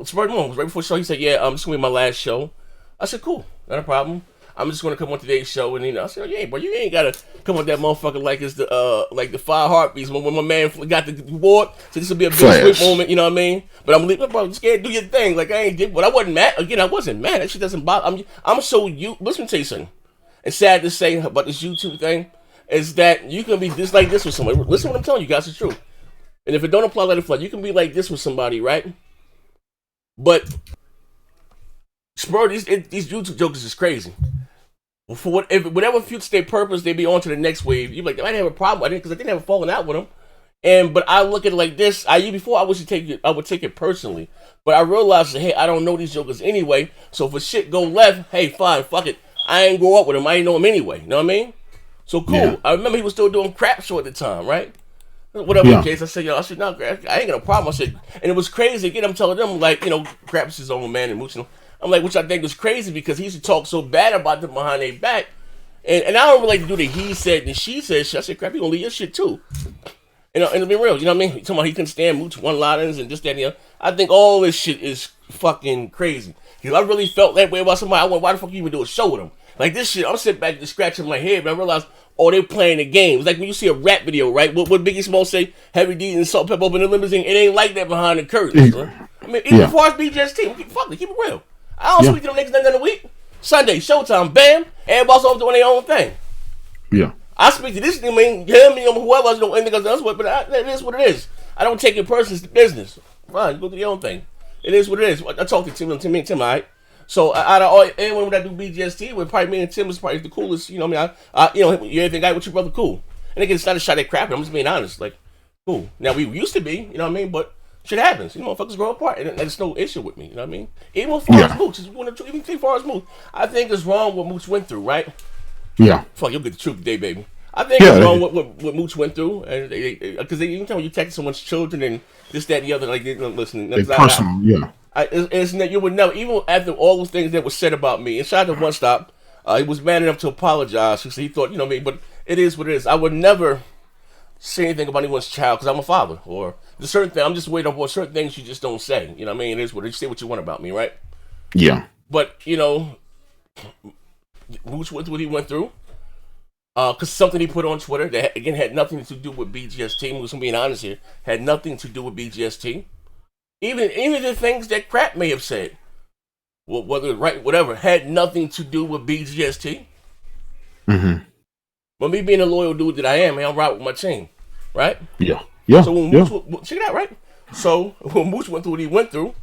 Spurred on, right before the show, he said, yeah, this is gonna be my last show. I said, cool, not a problem. I'm just gonna come on today's show, and I said, yeah, bro, you ain't gotta come on that motherfucker like it's the 5 heartbeats. When my man got the award, so this will be a big sweet moment, you know what I mean? But I'm leaving, bro. Just can't do your thing. Like I ain't did, but I wasn't mad. Again, I wasn't mad. That shit doesn't bother. I'm so listen to you something. It's sad to say about this YouTube thing is that you can be just like this with somebody. Listen to what I'm telling you guys, it's true. And if it don't apply, let it fly. You can be like this with somebody, right? But Spur, these YouTube jokers is crazy. For whatever future their purpose, they be on to the next wave. You like, I didn't have a problem. I didn't have a falling out with them. But I look at it like this. Before I would take it personally. But I realized that, hey, I don't know these jokers anyway. So if a shit go left, hey, fine, fuck it. I ain't go up with him. I ain't know him anyway. You know what I mean? So cool. Yeah. I remember he was still doing Crap Show at the time, right? Whatever the case, I said, no, I ain't got a problem. I said, and it was crazy. Again, I'm telling them, like, Crap's his own man and Mooch. I'm like, which I think was crazy because he used to talk so bad about them behind their back. And I don't really like to do the he said and she said shit. I said, Crap, you gonna leave your shit too. And to be real, you know what I mean? Talking about he couldn't stand Mooch one-liners and this, that, and the other. I think all this shit is fucking crazy. Because I really felt that way about somebody. I went, why the fuck you even do a show with him? Like this shit, I'm sitting back just scratching my head, and I realized, they're playing the game. It's like when you see a rap video, right? What Biggie Smalls say, Heavy D and Salt Pepper open the limousine. It ain't like that behind the curtains, right? I mean, even as far as BJ's team, keep it real. I don't speak to them niggas none of the week. Sunday, showtime, bam. Everybody's off doing their own thing. Yeah. I speak to this, him, whoever else, anything else, but it is what it is. I don't take it personally. It's the business. Fine, you go do your own thing. It is what it is. I talk to Tim and Tim, all right? So out of all anyone that do BGST, with probably me and Tim is probably the coolest. You know what I mean? You anything guy with your brother, cool. And again, it's not a shot at crap. I'm just being honest. Like, cool. Now we used to be, you know what I mean? But shit happens. You motherfuckers grow apart, and there's no issue with me. You know what I mean? Even as far as Mooch, even as far as Mooch, I think it's wrong what Mooch went through, right? Yeah. Fuck, you'll get the truth today, baby. I think it's wrong what Mooch went through, and because you can tell when you text someone's children and this, that, and the other, like, listen, it's personal, yeah. It's that you would never, even after all those things that were said about me, inside of One Stop, he was man enough to apologize because he thought, you know what I mean, but it is what it is. I would never say anything about anyone's child because I'm a father, or there's certain thing I'm just waiting for certain things you just don't say. You know what I mean? It is what it is. You say what you want about me, right? Yeah. But Mooch went through what he went through. Because something he put on Twitter that again had nothing to do with BGST. I'm being honest here, had nothing to do with BGST. Even the things that Crap may have said, whether right, whatever, had nothing to do with BGST. Mm-hmm. But me being a loyal dude that I am, man, I'm right with my team, right? Yeah, yeah. So when Mooch, check it out, right? So when Mooch went through what he went through,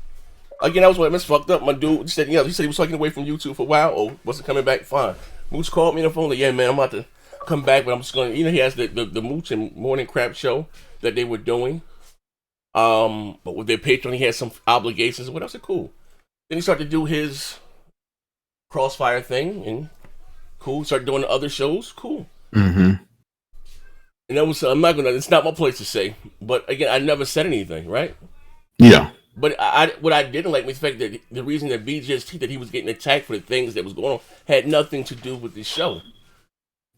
again, that was what I fucked up. My dude said, he said he was talking away from YouTube for a while, or wasn't coming back. Fine. Mooch called me on the phone, like, yeah, man, I'm about to come back, but I'm just going to, he has the Mooch and Morning Crap show that they were doing. But with their Patreon, he had some obligations. What else? Cool. Then he started to do his Crossfire thing, and cool. Started doing the other shows, cool. Mm-hmm. And that was, it's not my place to say, but again, I never said anything, right? Yeah. But what I didn't like was the fact that the reason that BGST, that he was getting attacked for the things that was going on, had nothing to do with the show.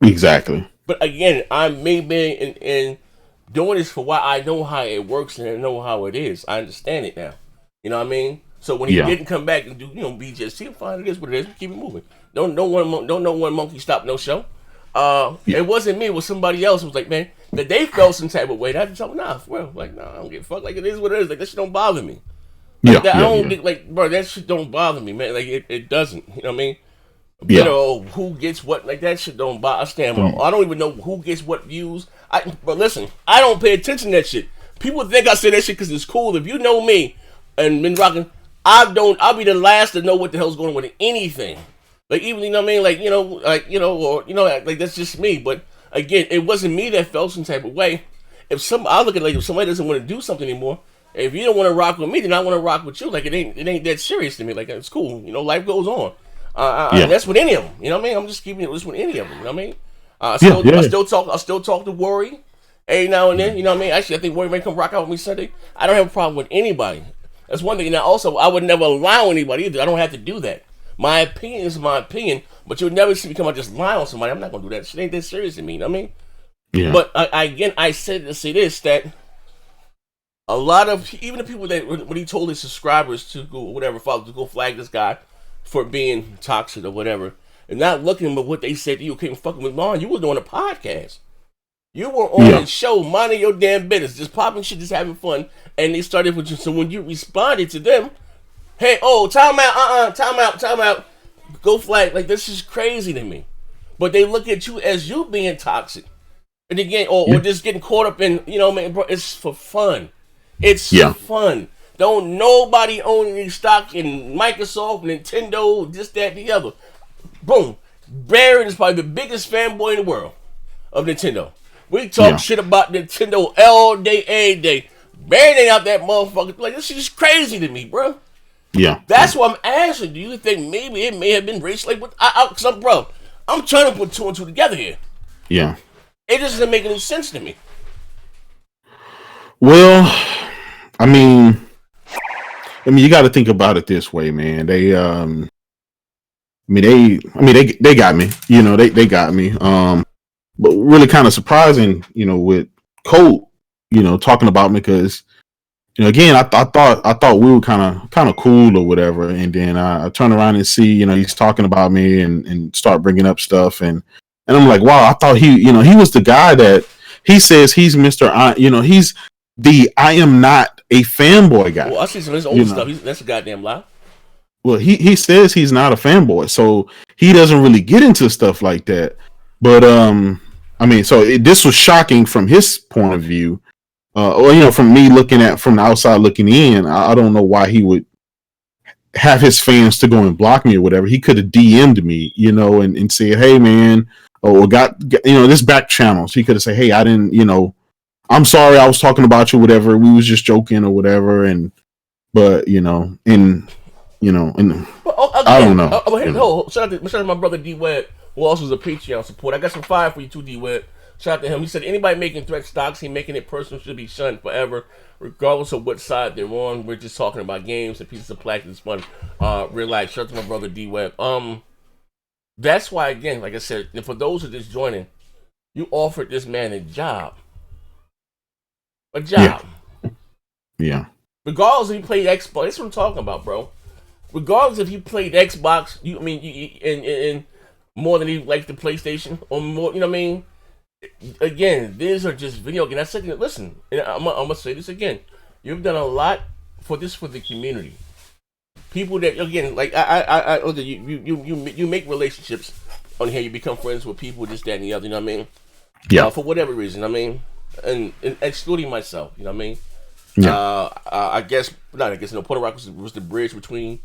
Exactly. But again, I'm maybe in doing this for why I know how it works and I know how it is. I understand it now. You know what I mean? So when he didn't come back and do, BGST, fine, it is what it is. We keep it moving. Don't know one monkey stop no show. It wasn't me. It was somebody else who was like, man, that they felt some type of way. I just told them, nah, well, like, nah, I don't give a fuck. Like, it is what it is. Like, that shit don't bother me. Like, I don't think, like, bro, that shit don't bother me, man. Like, it doesn't. You know what I mean? You know, who gets what, like, that shit don't bother. I stand on. I don't even know who gets what views. But listen, I don't pay attention to that shit. People think I say that shit because it's cool. If you know me and been rocking, I'll be the last to know what the hell's going on with anything. Like, even, you know what I mean? Like, like, that's just me. But again, it wasn't me that felt some type of way. I look at it like, if somebody doesn't want to do something anymore, if you don't want to rock with me, then I want to rock with you. Like, it ain't that serious to me. Like, it's cool. You know, life goes on. And that's with any of them. You know what I mean? I'm just keeping it with any of them. You know what I mean? I still talk to Worry every now and then. You know what I mean? Actually, I think Worry may come rock out with me Sunday. I don't have a problem with anybody. That's one thing. Now, also, I would never allow anybody either. I don't have to do that. My opinion is my opinion, but you'll never see me come out just lie on somebody. I'm not gonna do that. Shit ain't that serious to me. You know what I mean? Yeah. But I said to say this, that a lot of, even the people that when he told his subscribers to go whatever, to go flag this guy for being toxic or whatever, and not looking at what they said to you, came fucking with Lon. You were doing a podcast. You were on the show, minding your damn business, just popping shit, just having fun, and they started with you. So when you responded to them, hey, time out, go flag. Like, this is crazy to me. But they look at you as you being toxic, and again, or just getting caught up in, you know, man, bro, it's for fun. It's fun. Don't nobody own any stock in Microsoft, Nintendo, this, that, the other. Boom. Barrett is probably the biggest fanboy in the world of Nintendo. We talk shit about Nintendo all day, every day. Barrett ain't out that motherfucker. Like, this is crazy to me, bro. Yeah. That's why I'm asking. Do you think maybe it may have been race? Like, I'm trying to put two and two together here. Yeah. It just doesn't make any sense to me. Well, I mean, you got to think about it this way, man. They got me. You know, they got me. But really kind of surprising, you know, with Colt, you know, talking about me because, you know, again, I thought we were kind of cool or whatever, and then I turn around and see, you know, he's talking about me and start bringing up stuff, and I'm like, wow, I thought he was the guy that he says he's Mr. You know, he's the I am not a fanboy guy. Well, I see some of his old stuff. That's a goddamn lie. Well, he says he's not a fanboy, so he doesn't really get into stuff like that. But I mean, so this was shocking from his point of view. Or, you know, from me from the outside looking in, I don't know why he would have his fans to go and block me or whatever. He could have DM'd me, you know, and said, hey, man, or got you know, this back channels. He could have said, hey, I didn't, you know, I'm sorry, I was talking about you, whatever. We was just joking or whatever. But, you know, I don't know. Shout out to my brother D-Web, who also is a Patreon support. I got some fire for you too, D-Web. Shout out to him. He said, anybody making threats, doxing, making it personal should be shunned forever, regardless of what side they're on. We're just talking about games and pieces of plastic. It's fun. Relax. Shout out to my brother D-Web. That's why, again, like I said, for those who are just joining, you offered this man a job. A job. Yeah. Regardless if he played Xbox, that's what I'm talking about, bro. Regardless if he played Xbox, and more than he liked the PlayStation, or more, you know what I mean? Again, these are just video games. I said, listen, and I'm gonna say this again. You've done a lot for the community. People that, again, like you make relationships on here. You become friends with people, this, that, and the other. You know what I mean? Yeah. For whatever reason, I mean, and excluding myself. You know what I mean? Yeah. I guess Puerto Rico was the bridge between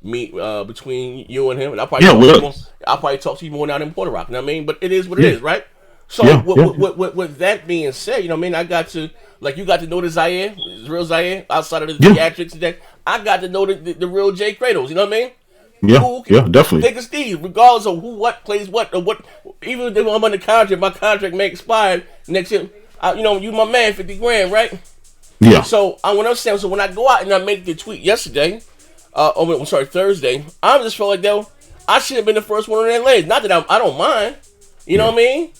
me, between you and him. And I'll probably talk to you more now than Puerto Rico. You know what I mean? But it is what it is, right? So with that being said, you know what I mean? I got to, like, you got to know the Zaire, the real Zaire, outside of the theatrics and that. I got to know the real J. Kratos, you know what I mean? Yeah, definitely. Take a Steve, regardless of who, what, plays what, or what. Even if I'm under contract, my contract may expire next year. You my man, 50 grand, right? Yeah. So when I go out and I make the tweet yesterday, Thursday, I just felt like, though, I should have been the first one on that list. Not that I don't mind. You know what I mean?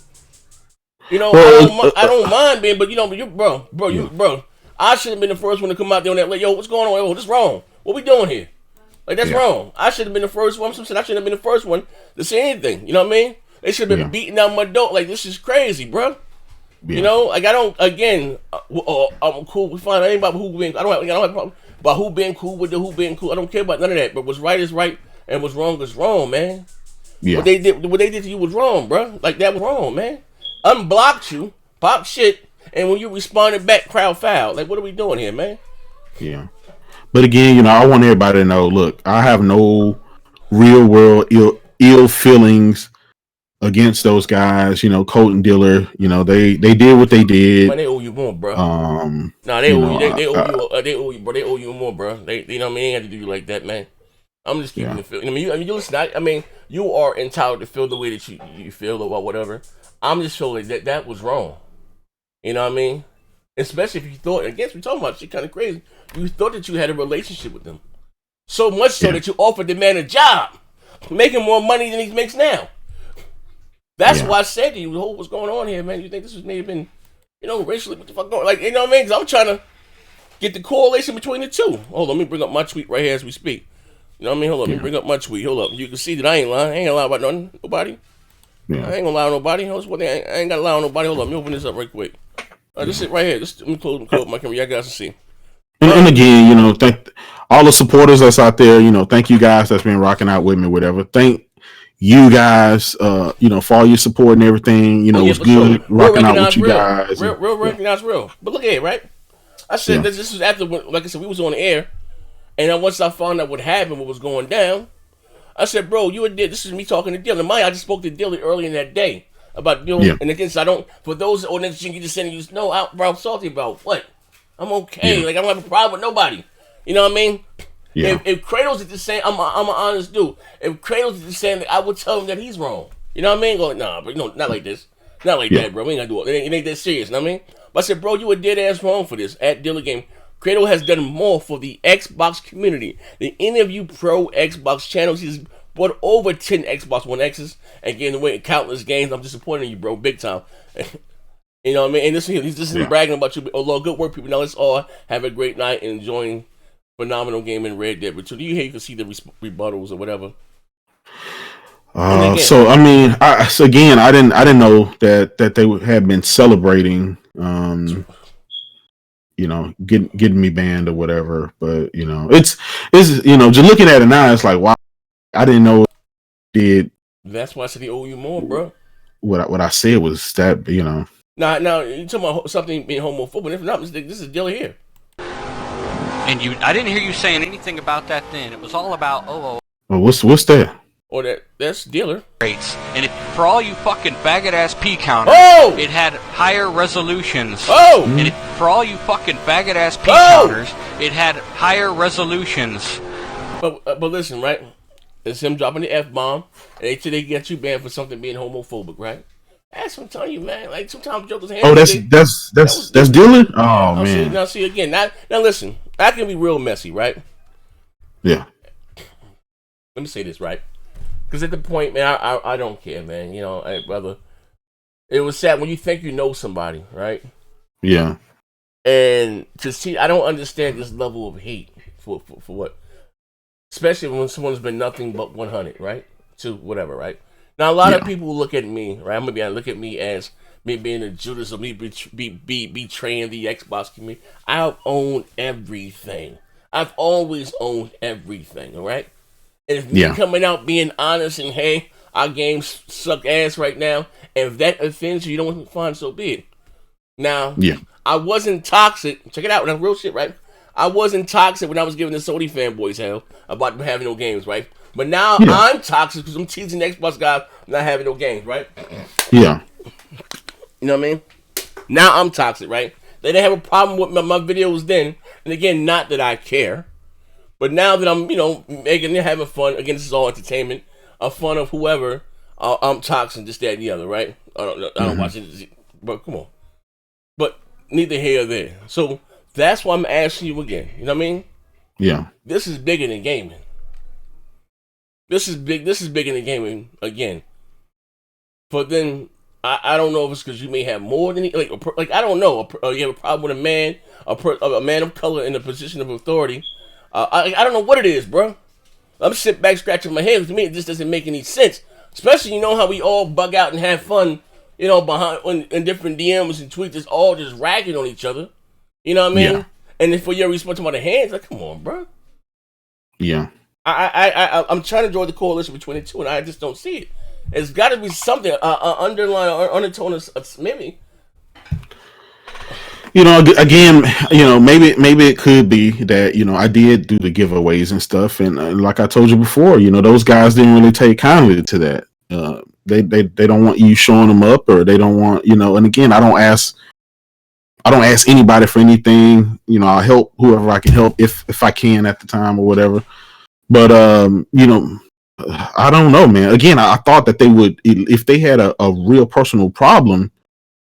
You know, I don't mind being, but bro. I should have been the first one to come out there on that. Like, yo, what's going on? Yo, what's wrong? What we doing here? Like, that's wrong. I should have been the first one. I shouldn't have been the first one to say anything. You know what I mean? They should have been beating down my door. Like, this is crazy, bro. Yeah. You know, like, I don't. Again, I'm cool. We find. I ain't about who being. I don't have a problem about who being cool with who being cool. I don't care about none of that. But what's right is right, and what's wrong is wrong, man. Yeah. What they did to you was wrong, bro. Like, that was wrong, man. Unblocked you, pop shit, and when you responded back, crowd foul. Like, what are we doing here, man? Yeah. But again, you know, I want everybody to know. Look, I have no real world ill feelings against those guys. You know, Colt and Diller. You know, they did what they did. Man, they owe you more, bro. They owe you, bro. They owe you more, bro. They, you know what I mean? They ain't have to do you like that, man. I'm just keeping it feel. I mean, you listen. I mean, you are entitled to feel the way that you feel or whatever. I'm just feeling that was wrong. You know what I mean? Especially if you thought, again, we're talking about shit kind of crazy. You thought that you had a relationship with them, so much so that you offered the man a job, making more money than he makes now. That's why I said to you, what's going on here, man? You think this was maybe been, you know, racially, what the fuck going? Like, you know what I mean? Because I'm trying to get the correlation between the two. Hold on, let me bring up my tweet right here as we speak. You know what I mean? Hold up, let me bring up my tweet. Hold up, you can see that I ain't lying. I ain't gonna lie about nothing, nobody. Yeah. I ain't gonna lie on nobody. I ain't gotta lie on nobody. Hold up, let me open this up right quick. Just sit right here. Just let me close my camera. Y'all guys can see. And again, you know, thank all the supporters that's out there. You know, thank you guys that's been rocking out with me, whatever. Thank you guys, you know, for all your support and everything. You know, it was good rocking out with you guys. Real recognize real. But look at it, right? I said this was after, like I said, we was on the air, and then once I found out what happened, what was going down, I said, bro, you did. This is me talking to Dylan. I just spoke to Dylan earlier in that day about and again, so I don't. For those on that shit, you just saying, bro, I'm salty about what? I'm okay. Like, I don't have a problem with nobody. You know what I mean? Yeah. If Kratos is just saying, I'm an honest dude. If Kratos is just saying that, I would tell him that he's wrong. You know what I mean? Going, nah, but no, not like this. Not like that, bro. We ain't gonna do it. It ain't that serious. You know what I mean? But I said, bro, you were dead ass wrong for this at Dilla Game. Kratos has done more for the Xbox community than any of you pro Xbox channels. He's bought over 10 Xbox One X's and gave away countless games. I'm disappointed in you, bro, big time. You know what I mean? And this is bragging about you. Oh, Lord, good work, people. Now let's all have a great night and enjoying phenomenal game in Red Dead. But do you hate to see the rebuttals or whatever? So I mean, I didn't know that they had been celebrating, you know, getting me banned or whatever. But you know, it's you know, just looking at it now, it's like, wow, I didn't know it did. That's why I said he owe you more, bro. What I said was that, you know. Now you talking about something being homophobic? If not, this is Dilla here. And I didn't hear you saying anything about that then. It was all about Well, what's that? Or that's Diller. Rates. And for all you fucking faggot ass P counters, it had higher resolutions. And for all you fucking faggot ass P counters, it had higher resolutions. But listen, right? It's him dropping the F-bomb, and they get you banned for something being homophobic, right? That's what I'm telling you, man. Like, sometimes jokers. That's Dylan. Oh man. Now see again. Now listen. I can be real messy, right? Yeah. Let me say this, right? Because at the point, man, I don't care, man. You know, brother. It was sad when you think you know somebody, right? Yeah. And to see, I don't understand this level of hate for what, especially when someone's been nothing but 100, right? To whatever, right? Now, a lot of people look at me, right? I'm gonna be honest, look at me as me being a Judas or me betraying the Xbox community. I've owned everything. I've always owned everything, all right? And if me coming out being honest and, hey, our games suck ass right now, if that offends you, you don't want to find, so be it. Now, I wasn't toxic. Check it out, that's real shit, right? I wasn't toxic when I was giving the Sony fanboys hell about having no games, right? But now I'm toxic because I'm teasing the Xbox guys not having no games, right? Yeah. You know what I mean? Now I'm toxic, right? They didn't have a problem with my videos then. And again, not that I care. But now that I'm, you know, making it, having fun, again, this is all entertainment, a fun of whoever, I'm toxic, this, that, and the other, right? I don't watch it, but come on. But neither here or there. So that's why I'm asking you again. You know what I mean? Yeah. This is bigger than gaming. This is bigger than gaming again. But then I don't know if it's because you may have more than like I don't know. You have a problem with a man, a man of color in a position of authority. I don't know what it is, bro. I'm sitting back scratching my head. To me, it just doesn't make any sense. Especially, you know how we all bug out and have fun, you know, in different DMs and tweets, it's all just ragging on each other. You know what I mean? Yeah. And then for your response about the hands, like, come on, bro. Yeah. I'm trying to draw the correlation between the two, and I just don't see it. It's got to be something, underlying or undertone of maybe. You know, again, you know, maybe it could be that, you know, I did do the giveaways and stuff, and like I told you before, you know, those guys didn't really take kindly to that. They don't want you showing them up, or they don't want, you know. And again, I don't ask anybody for anything. You know, I'll help whoever I can help if I can at the time or whatever. But you know, I don't know, man. Again, I thought that they would, if they had a real personal problem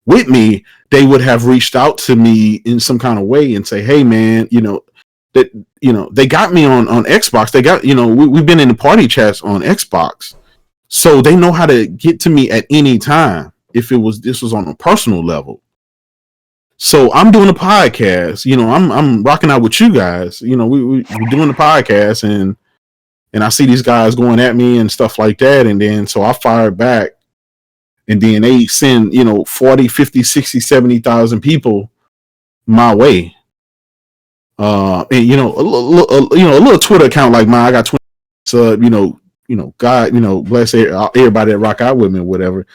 with me, they would have reached out to me in some kind of way and say, hey man, you know, that, you know, they got me on Xbox. They got, you know, we've been in the party chats on Xbox. So they know how to get to me at any time if this was on a personal level. So I'm doing a podcast, you know, I'm rocking out with you guys, you know, we're doing the podcast, and I see these guys going at me and stuff like that. And then, so I fired back, and then they send, you know, 40, 50, 60, 70,000 people my way. And, you know, a little Twitter account like mine, I got 20 sub, you know, God, you know, bless everybody that rock out with me or whatever.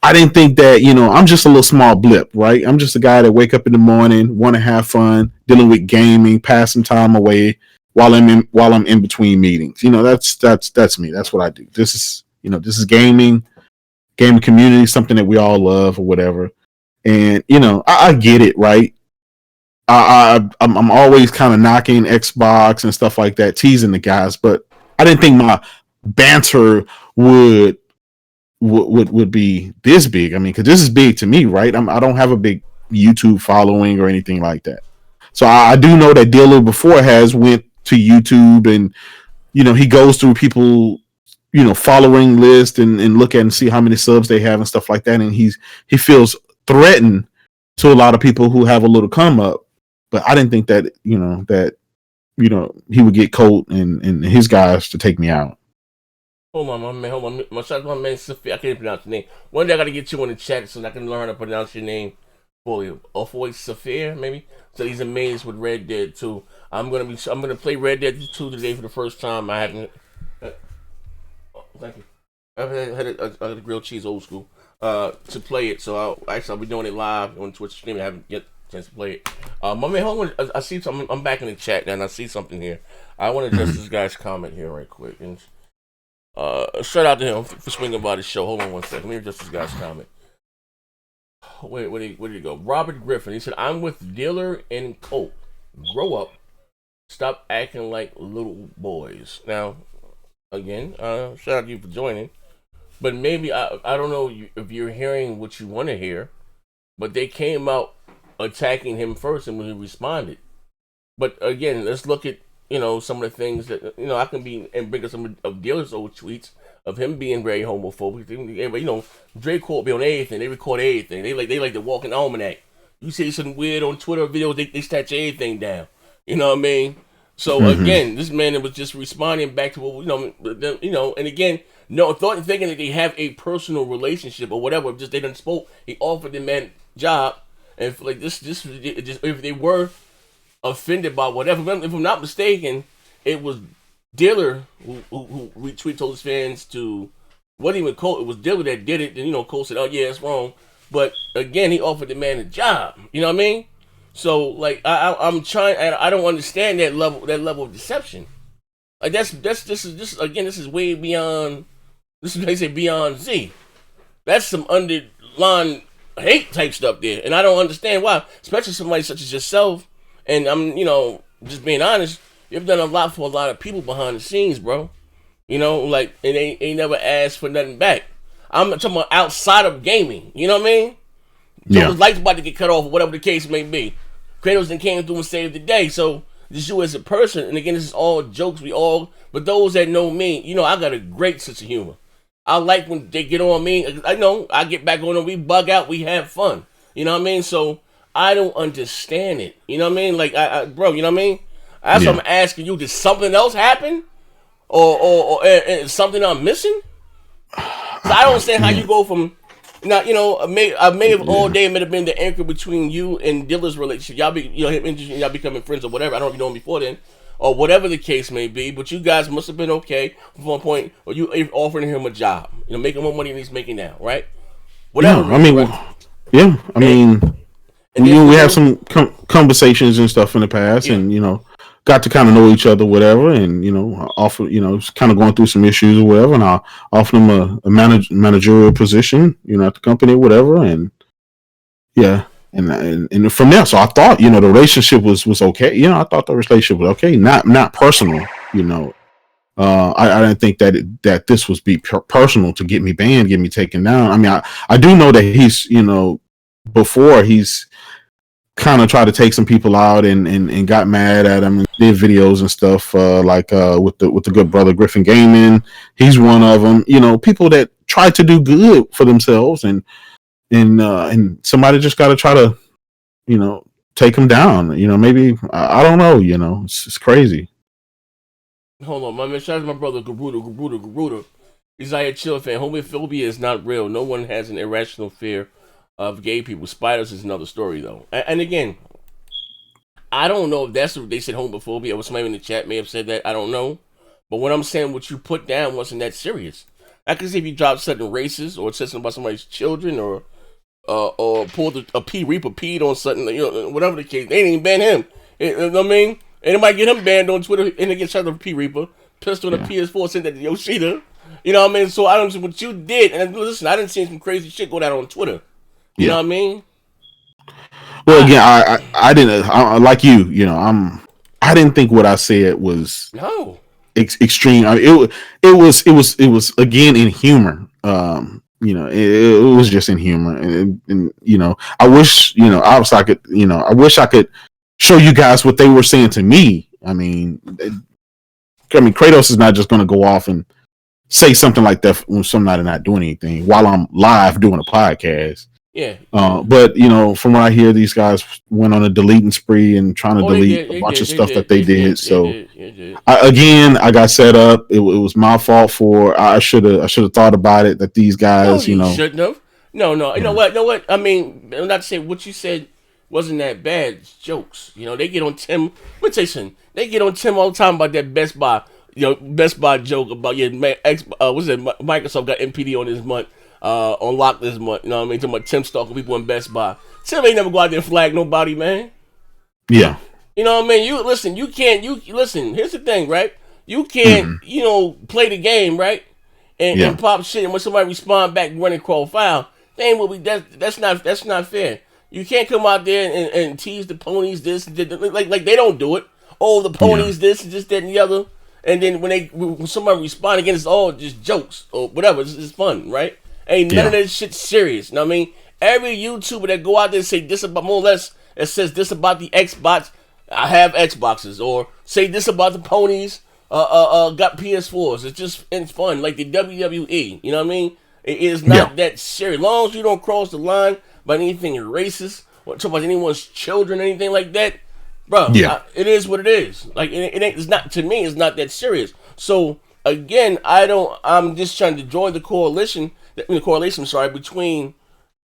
I didn't think that, you know, I'm just a little small blip, right? I'm just a guy that wake up in the morning, want to have fun, dealing with gaming, pass some time away while I'm in between meetings. You know, that's me. That's what I do. This is gaming community, something that we all love or whatever. And, you know, I get it, right? I'm always kind of knocking Xbox and stuff like that, teasing the guys, but I didn't think my banter would be this big. I mean, because this is big to me, right? I don't have a big YouTube following or anything like that. So I do know that Dealer before has went to YouTube, and, you know, he goes through people, you know, following list and look at and see how many subs they have and stuff like that. And he feels threatened to a lot of people who have a little come up. But I didn't think that, you know, he would get Colt and his guys to take me out. Hold on, my man. Hold on. My man, Sophia. I can't pronounce your name. One day I got to get you in the chat so I can learn how to pronounce your name for you. Ofoy Sophia, maybe? So he's amazed with Red Dead 2. I'm gonna play Red Dead 2 today for the first time. I haven't. Thank you. I've had a grilled cheese old school to play it. So I'll be doing it live on Twitch stream. I haven't yet chance to play it. My man, hold on. I see something. I'm back in the chat now, and I see something here. I want to address this guy's comment here right quick. And shout out to him for swinging by the show. Hold on one second. Let me address this guy's comment. Wait, where did he go? Robert Griffin. He said, "I'm with Dealer and Colt. Grow up. Stop acting like little boys." Now, again, shout out to you for joining. But maybe I don't know if you're hearing what you want to hear. But they came out attacking him first, and when he responded. But again, let's look at, you know, some of the things that, you know, I can be and bring up some of Dealer's old tweets of him being very homophobic. You know, Drake Colt be on everything. They record everything. They like to walk an almanac. You see some weird on Twitter videos, they snatch everything down. You know what I mean? So again, this man was just responding back to what, you know, and again, thinking that they have a personal relationship or whatever. Just they done spoke. He offered the man job, and like this just if they were offended by whatever, if I'm not mistaken, it was Dealer who retweeted, told his fans to, wasn't even Colt, it was Dealer that did it. And, you know, Colt said, "Oh yeah, it's wrong," but again, he offered the man a job. You know what I mean? So like I'm trying, I don't understand that level of deception. Like this is way beyond. This is, they say, beyond Z. That's some underlying hate type stuff there, and I don't understand why. Especially somebody such as yourself, and I'm, you know, just being honest. You've done a lot for a lot of people behind the scenes, bro. You know, like, and they ain't never asked for nothing back. I'm talking about outside of gaming. You know what I mean? Yeah. His light's about to get cut off, or whatever the case may be. Kratos then came through and saved the day. So this you as a person, and again, this is all jokes. But those that know me, you know, I got a great sense of humor. I like when they get on me. I know I get back on them. We bug out. We have fun. You know what I mean? So I don't understand it. You know what I mean? Like, bro, you know what I mean? That's what I'm asking you. Did something else happen, or something I'm missing? So I don't understand how you go from. Now, you know, I may have all day may have been the anchor between you and Dilla's relationship. Y'all be, you know, y'all becoming friends or whatever. I don't know if you know him before then, or whatever the case may be. But you guys must have been okay from one point, or you offering him a job, you know, making more money than he's making now, right? Whatever. Yeah, I mean, we have some conversations and stuff in the past, and you know, got to kind of know each other, whatever, and you know, offer, you know, kind of going through some issues or whatever, and I offered him a managerial position, you know, at the company, whatever, and and from there, so I thought, you know, the relationship was okay, you know, I thought the relationship was okay, not personal, you know, I didn't think that this was be personal to get me banned, get me taken down. I mean, I do know that he's, you know, before he's kind of tried to take some people out and got mad at him and did videos and stuff with the good brother Griffin Gaming. He's one of them. You know, people that try to do good for themselves and somebody just got to try to, you know, take them down. You know, maybe I don't know. You know, it's crazy. Hold on, my man. Shout out to my brother Garuda. He's like a chill fan. Homophobia is not real. No one has an irrational fear of gay people. Spiders is another story, though. And again, I don't know if that's what they said, homophobia, or somebody in the chat may have said that. I don't know. But what I'm saying, what you put down wasn't that serious. I can see if you dropped certain races or said something about somebody's children or pulled a P Reaper peed on something, you know, whatever the case. They didn't even ban him. You know what I mean? And they might get him banned on Twitter and they get shot up P Reaper, pissed on a PS4, sent that to Yoshida. You know what I mean? So I don't know what you did. And listen, I didn't see some crazy shit go down on Twitter. You know what I mean? Well, again, I didn't like you. You know, I didn't think what I said was extreme. I mean, it was again in humor. You know, it was just in humor, and you know, I wish, you know, obviously I could, you know, I wish I could show you guys what they were saying to me. I mean, Kratos is not just going to go off and say something like that when somebody not doing anything while I'm live doing a podcast. Yeah. But you know, from what I hear, these guys went on a deleting spree and trying to delete a bunch of stuff that they did. So I got set up. It was my fault for I should have thought about it. That these guys, you know, shouldn't have. No. You know what? I mean, I'm not saying what you said wasn't that bad. It's jokes. You know, they get on Tim. Let me tell you something. They get on Tim all the time about that Best Buy. You know, Best Buy joke about what's it? Microsoft got MPD on this month. On lock this month, you know what I mean? Talking about Tim stalking people in Best Buy. Tim ain't never go out there and flag nobody, man. Yeah. You know what I mean? You listen, here's the thing, right? You can't, you know, play the game, right? And pop shit, and when somebody respond back running crawl foul, they ain't what we that's not fair. You can't come out there and tease the ponies this like they don't do it. Oh, the ponies this and this, that, and the other. And then when somebody respond again, it's all just jokes or whatever. It's fun, right? Ain't none of that shit serious. You know what I mean? Every YouTuber that go out there and say this about, more or less, it says this about the Xbox, I have Xboxes, or say this about the ponies, got PS4s. It's fun, like the WWE. You know what I mean? It is not that serious. As long as you don't cross the line by anything racist, or talk about anyone's children, anything like that, bro. It is what it is. Like it ain't. It's not, to me. It's not that serious. So again, I'm just trying to join the correlation between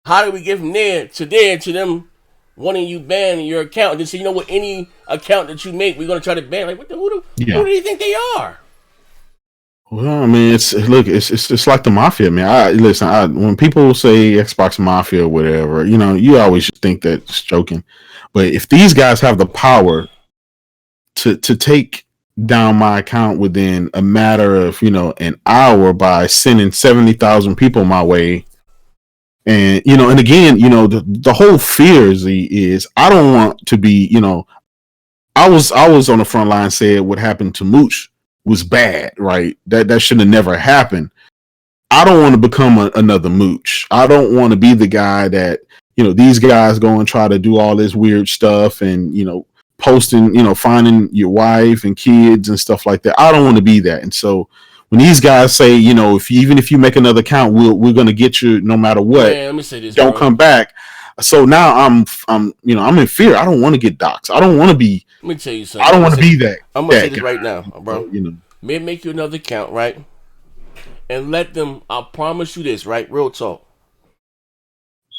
how do we get from there to them wanting you banned your account, and then say, you know what, any account that you make, we're gonna try to ban. Like, who do you think they are? Well, I mean, it's like the mafia, man. When people say Xbox Mafia or whatever, you know, you always think that it's joking. But if these guys have the power to take down my account within a matter of, you know, an hour by sending 70,000 people my way, and you know, and again, you know, the whole fear is I don't want to be, you know, I was on the front line saying what happened to Mooch was bad, right? That should have never happened. I don't want to become another Mooch. I don't want to be the guy that, you know, these guys go and try to do all this weird stuff and, you know, posting, you know, finding your wife and kids and stuff like that. I don't want to be that. And so when these guys say, you know, even if you make another account, we're gonna get you no matter what. Man, let me say this, don't come back. So now I'm in fear. I don't want to get doxxed. I don't want to be. Let me tell you something. I don't want to be that. I'm gonna say this right now, bro. You know, maybe make you another account, right? And let them. I promise you this, right? Real talk.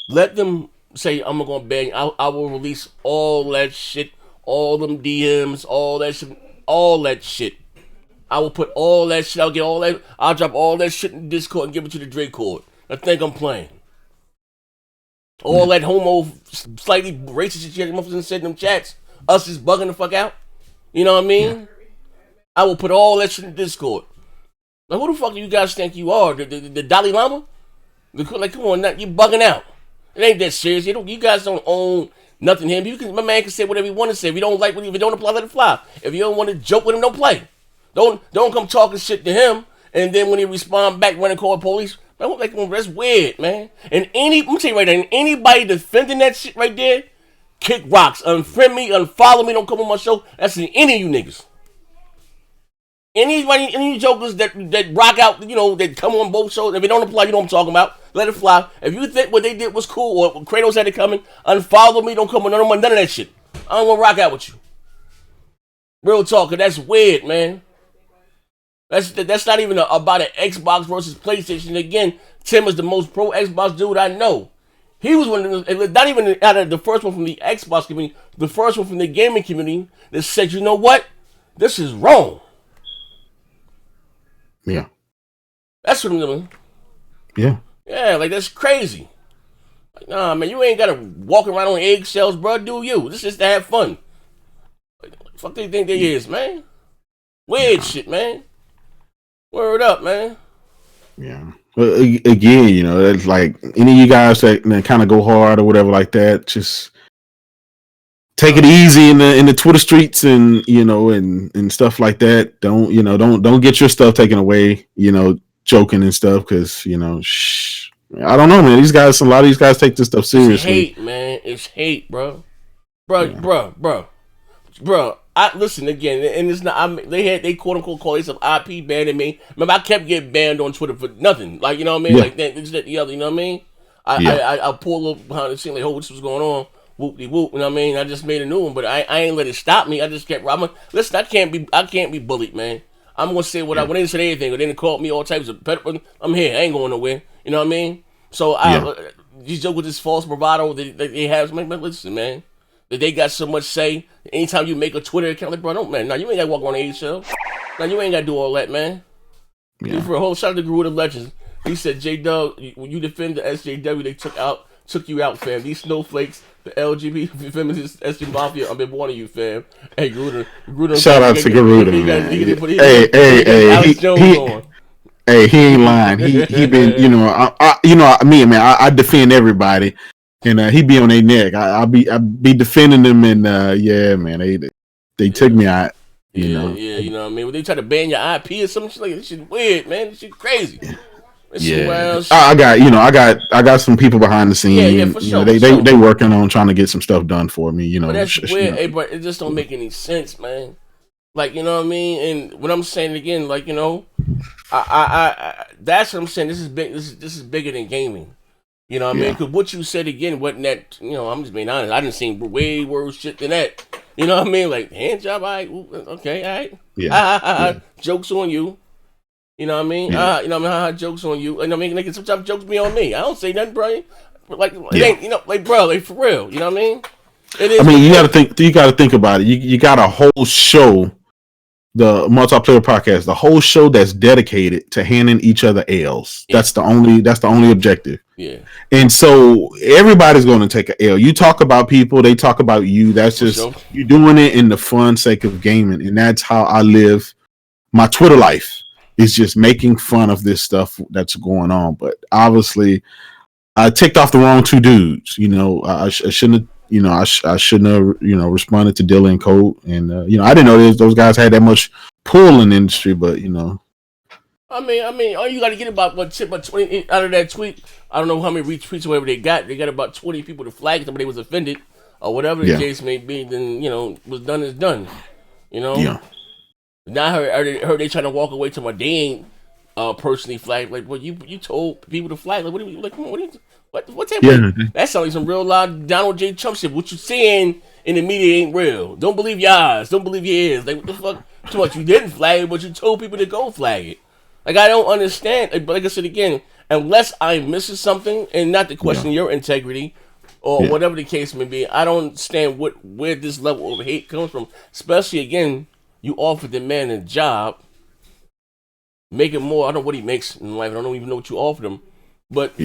Let them say I'm gonna ban you. I will release all that shit, all them DMs, all that shit. I will put all that shit. I'll get all that. I'll drop all that shit in Discord and give it to the Drake Court. I think I'm playing. All that homo, slightly racist shit you motherfuckers said in them chats. Us just bugging the fuck out. You know what I mean? Yeah. I will put all that shit in Discord. Now, who the fuck do you guys think you are? The Dalai Lama? Like, come on, you bugging out. It ain't that serious. You guys don't own nothing him. My man can say whatever he want to say. If you don't like, if it don't apply, let it fly. If you don't want to joke with him, don't play. Don't come talking shit to him, and then when he respond back, run and call the police. Man, like, that's weird, man. And let me tell you right now, anybody defending that shit right there, kick rocks, unfriend me, unfollow me, don't come on my show. That's in any of you niggas. Any jokers that rock out, you know, that come on both shows, if it don't apply, you know what I'm talking about. Let it fly. If you think what they did was cool, or Kratos had it coming, unfollow me, don't come on none of that shit. I don't want to rock out with you. Real talk, cause that's weird, man. That's not even about an Xbox versus PlayStation. Again, Tim is the most pro Xbox dude I know. He was one of the, not even out of the first one from the Xbox community, the first one from the gaming community that said, you know what? This is wrong. Yeah. That's what I'm doing. Yeah. Yeah, like that's crazy. Like, nah, man, you ain't gotta walk around on eggshells, bro. Do you? This is to have fun. Like, fuck they think they is, man? Weird shit, man. Word up, man. Yeah. Well, again, you know, it's like any of you guys that kind of go hard or whatever like that, just take it easy in the Twitter streets and, you know, and stuff like that. Don't get your stuff taken away, you know, joking and stuff, because, you know, I don't know, man. A lot of these guys take this stuff seriously. It's hate, man. It's hate, bro. Bro. I listen again, and it's not. They quote unquote call themselves IP banning me. Remember, I kept getting banned on Twitter for nothing. Like, you know what I mean? Yeah. Like that, the other. You know what I mean? I pull a little behind the scene, like, oh, this was going on. Whoop de whoop. You know what I mean? I just made a new one, but I ain't let it stop me. I just kept. Listen, I can't be bullied, man. I'm gonna say what when they said anything, or they called me all types of. I'm here. I ain't going nowhere. You know what I mean? So you joke with this false bravado that they have. Man, listen, man. That they got so much say. Anytime you make a Twitter account, like, bro, you ain't gotta walk on the eggshell. Now you ain't gotta do all that, man. Yeah. For a whole shout out to Guru the Legends. He said, J-Dub, when you defend the SJW, they took you out, fam. These snowflakes, the LGBT feminist SJ Mafia, I've been warning you, fam. Hey, Guru. Shout out to Guru. Hey, he ain't lying. He been, you know, I defend everybody. And he be on their neck. I be defending them, and yeah, man, they took me out. You know, what I mean. When they try to ban your IP or something, shit like this shit weird, man. This shit crazy. I got some people behind the scenes. Yeah, for sure. They working on trying to get some stuff done for me. You know, but that's weird. Hey, but it just don't make any sense, man. Like, you know what I mean. And what I'm saying again, like, you know, I that's what I'm saying. This is big. This is bigger than gaming. You know what I mean? Because what you said again wasn't that, you know, I'm just being honest. I didn't see way worse shit than that. You know what I mean? Like, hand job, all right. Okay, all right. Yeah. Jokes on you. You know what I mean? You know what I mean? Jokes on you. And I mean, like, sometimes jokes be on me. I don't say nothing, bro. Like, it ain't, you know, like, bro, like, for real. You know what I mean? It is. I mean, you got to think about it. You got a whole show, the Multiplayer Podcast, the whole show that's dedicated to handing each other L's. Yeah. That's the only objective. Yeah. And so everybody's going to take an L. You talk about people, they talk about you. That's just you're doing it in the fun sake of gaming, and that's how I live my Twitter life. Is just making fun of this stuff that's going on. But obviously, I ticked off the wrong two dudes. You know, I shouldn't have. You know, I shouldn't have, you know, responded to Dylan and Colt. And, you know, I didn't know those guys had that much pull in the industry, but, you know. I mean, all you got to get about 20 out of that tweet. I don't know how many retweets or whatever they got. They got about 20 people to flag somebody was offended or whatever the case may be. Then, you know, what's done is done. You know? Yeah. Now I heard they trying to walk away to my they ain't personally flag. Like, well, you told people to flag. Like, what do you like? Come on, what's happening? Yeah. That sounds like some real live Donald J. Trump shit. What you seeing in the media ain't real. Don't believe your eyes. Don't believe your ears. Like, what the fuck? Too much. You didn't flag it, but you told people to go flag it. Like, I don't understand. But like I said again, unless I'm missing something, and not to question your integrity or whatever the case may be, I don't understand where this level of hate comes from. Especially again, you offered the man a job, making more. I don't know what he makes in life. I don't even know what you offered him, but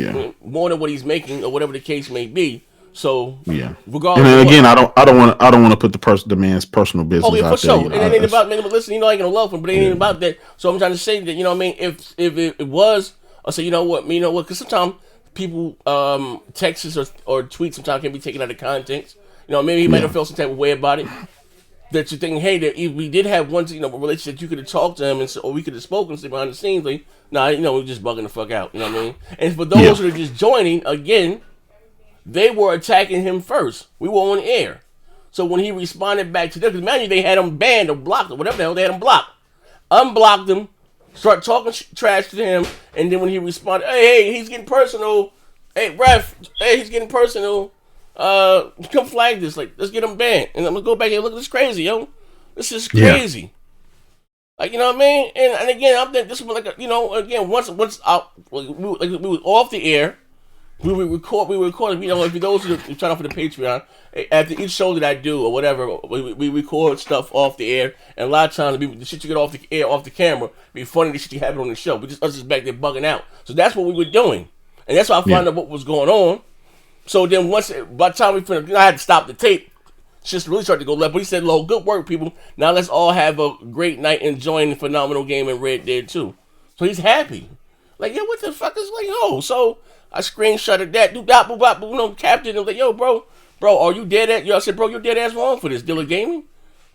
more than what he's making or whatever the case may be. So regardless, and then again, I don't want to put the man's personal business. Oh yeah, for out sure. there, And it ain't about man. But listen, you know I ain't gonna love him, but it ain't about that. So I'm trying to say that, you know what I mean. If it was, I say, you know what, because sometimes people texts or tweets sometimes can be taken out of context. You know, maybe he might have felt some type of way about it. That you think, hey, that if we did have one, a relationship, you could have talked to him, or we could have spoken behind the scenes. Like, nah, we're just bugging the fuck out. You know what I mean? And for those who are just joining, again, they were attacking him first. We were on air. So when he responded back to them, because imagine they had him banned or blocked or whatever the hell, they had him blocked. Unblocked him, start talking trash to him, and then when he responded, hey, he's getting personal. Hey, ref, he's getting personal. Come flag this. Like, let's get him banned. And I'm going to go back and look, this is crazy, yo. This is crazy. Yeah. Like, you know what I mean? And again, I'm thinking this was like, again, once out, we were off the air. We record, if those who are trying out for the Patreon, after each show that I do or whatever, we record stuff off the air, and a lot of times the shit you get off the air, off the camera, be funny, the shit you have on the show. We us just back there bugging out. So that's what we were doing. And that's why I found out what was going on. So then by the time we finished, I had to stop the tape. Just really started to go left. But he said, "Lo, good work, people. Now let's all have a great night enjoying the phenomenal game in Red Dead 2." So he's happy. Like, yeah, what the fuck is like, oh, so I screenshotted that, captain. I was like, yo, bro, are you dead at? I said, bro, you're dead ass wrong for this. Dilla Gaming.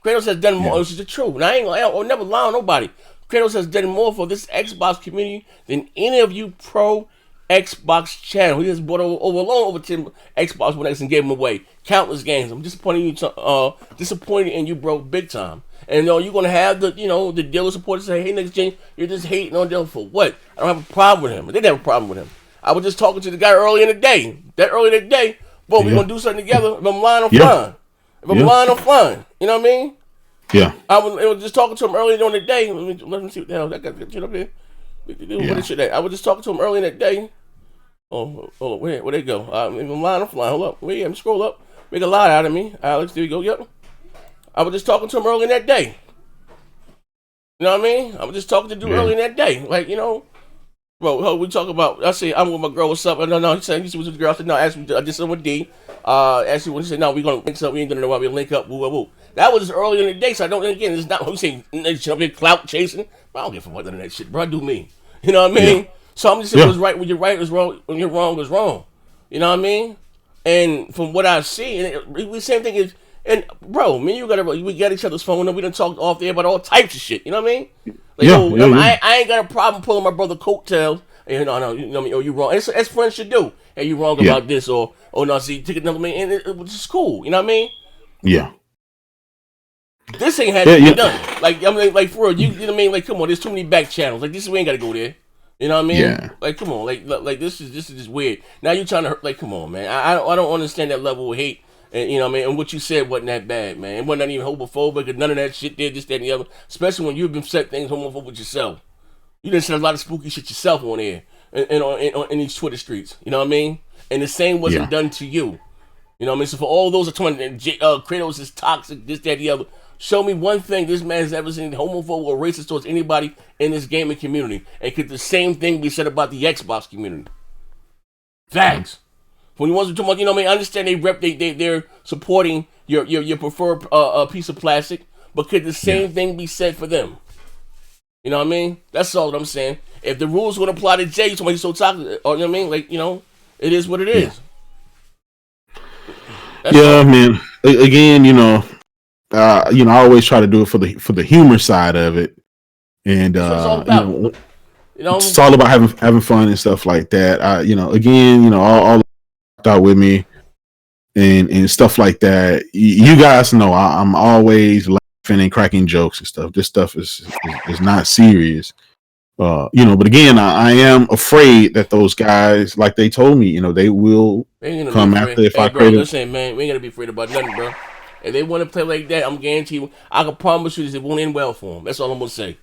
Kratos has done more. This is the truth. And I'll never lie on nobody. Kratos has done more for this Xbox community than any of you pro Xbox channel. He has bought over 10 Xbox One X and gave them away. Countless games. I'm disappointed in you, bro, big time. And you're gonna have the dealer supporters say, hey, next gen, you're just hating on Dilla for what? I don't have a problem with him. I didn't have a problem with him. I was just talking to the guy early in the day. Boy, we're gonna do something together. If I'm lying, I'm flying. If I'm lying, I'm flying. You know what I mean? Yeah. I was just talking to him early in the day. Let me see what the hell that got shit up there. What is shit at? I was just talking to him early in that day. Oh, hold on, where they go? If I'm lying, I'm flying. Hold up, wait, let me scroll up. Make a lie out of me, Alex. There you go. Yep. I was just talking to him early in that day. You know what I mean? I was just talking to dude early in that day, like bro. We talk about. I say I'm with my girl. What's up? No. He said he was with the girl. I said no. I did something with D. Actually, when he said no, we gonna link up. We ain't gonna know why we link up. Woo, woo, woo. That was early in the day, so I don't. Again, it's not. We say jump in clout chasing. But I don't give a fuck none of that shit, bro. I do me. You know what I mean? Yeah. So I'm just saying what's right when you're right is wrong. When you're wrong is wrong. You know what I mean? And from what I see, and the same thing is. And bro, me and you we got each other's phone and we done talked off there about all types of shit. You know what I mean? Like, I ain't got a problem pulling my brother coattails. And no, you know what I mean? Oh, you wrong. As friends should do. Hey, you wrong about this, or no, see, take another man, and it was just cool. You know what I mean? Yeah. This ain't had to be done. Like, I mean, like for real, you know what I mean? Like, come on, there's too many back channels. Like, we ain't got to go there. You know what I mean? Yeah. Like, come on, like this is just weird. Now you trying to hurt? Like, come on, man. I don't understand that level of hate. And you know what I mean? And what you said wasn't that bad, man. It wasn't even homophobic and none of that shit there, this, that, and the other. Especially when you've been set things homophobic yourself. You done said a lot of spooky shit yourself on air and in these Twitter streets. You know what I mean? And the same wasn't done to you. You know what I mean? So for all those that talking, Kratos is toxic, this, that, the other. Show me one thing this man has ever seen homophobic or racist towards anybody in this gaming community. And could the same thing be said about the Xbox community? Facts. When you want to talk about, you know what I mean? I understand they're supporting your preferred piece of plastic, but could the same thing be said for them? You know what I mean? That's all that I'm saying. If the rules would apply to Jay, somebody's so toxic, or you know what I mean? Like, it is what it is. Yeah, man. Again, I always try to do it for the humor side of it, and that's what it's all about. It's all about having fun and stuff like that. All out with me and stuff like that. You guys know I'm always laughing and cracking jokes and stuff. This stuff is not serious. But again, I am afraid that those guys, like they told me, they will come after if I bro, create. Listen, man, we ain't gonna be afraid about nothing, bro. If they want to play like that, I'm guaranteed. I can promise you this, it won't end well for them. That's all I'm gonna say.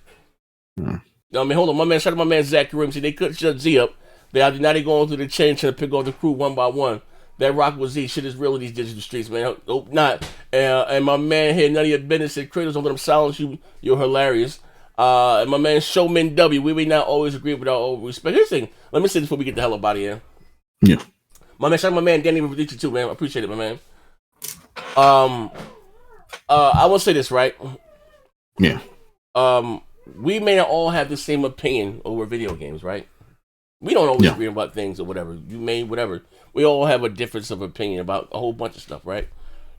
I mean, hold on, my man. Shout out to my man Zach Kareem. See, they couldn't shut Z up. Now they going through the chain trying to pick off the crew one by one. That rock with Z shit is real in these digital streets, man. Hope not. And my man here, none of your business. Said Kratos, don't let them silence you. You're hilarious. And my man Showman W. We may not always agree with our respect. Here's the thing. Let me say this before we get the hell up out of here. Yeah. My man, shout out to my man Danny Rivedici too, man. I appreciate it, my man. I will say this, right? Yeah. We may not all have the same opinion over video games, right? We don't always agree about things or whatever. Whatever. We all have a difference of opinion about a whole bunch of stuff, right?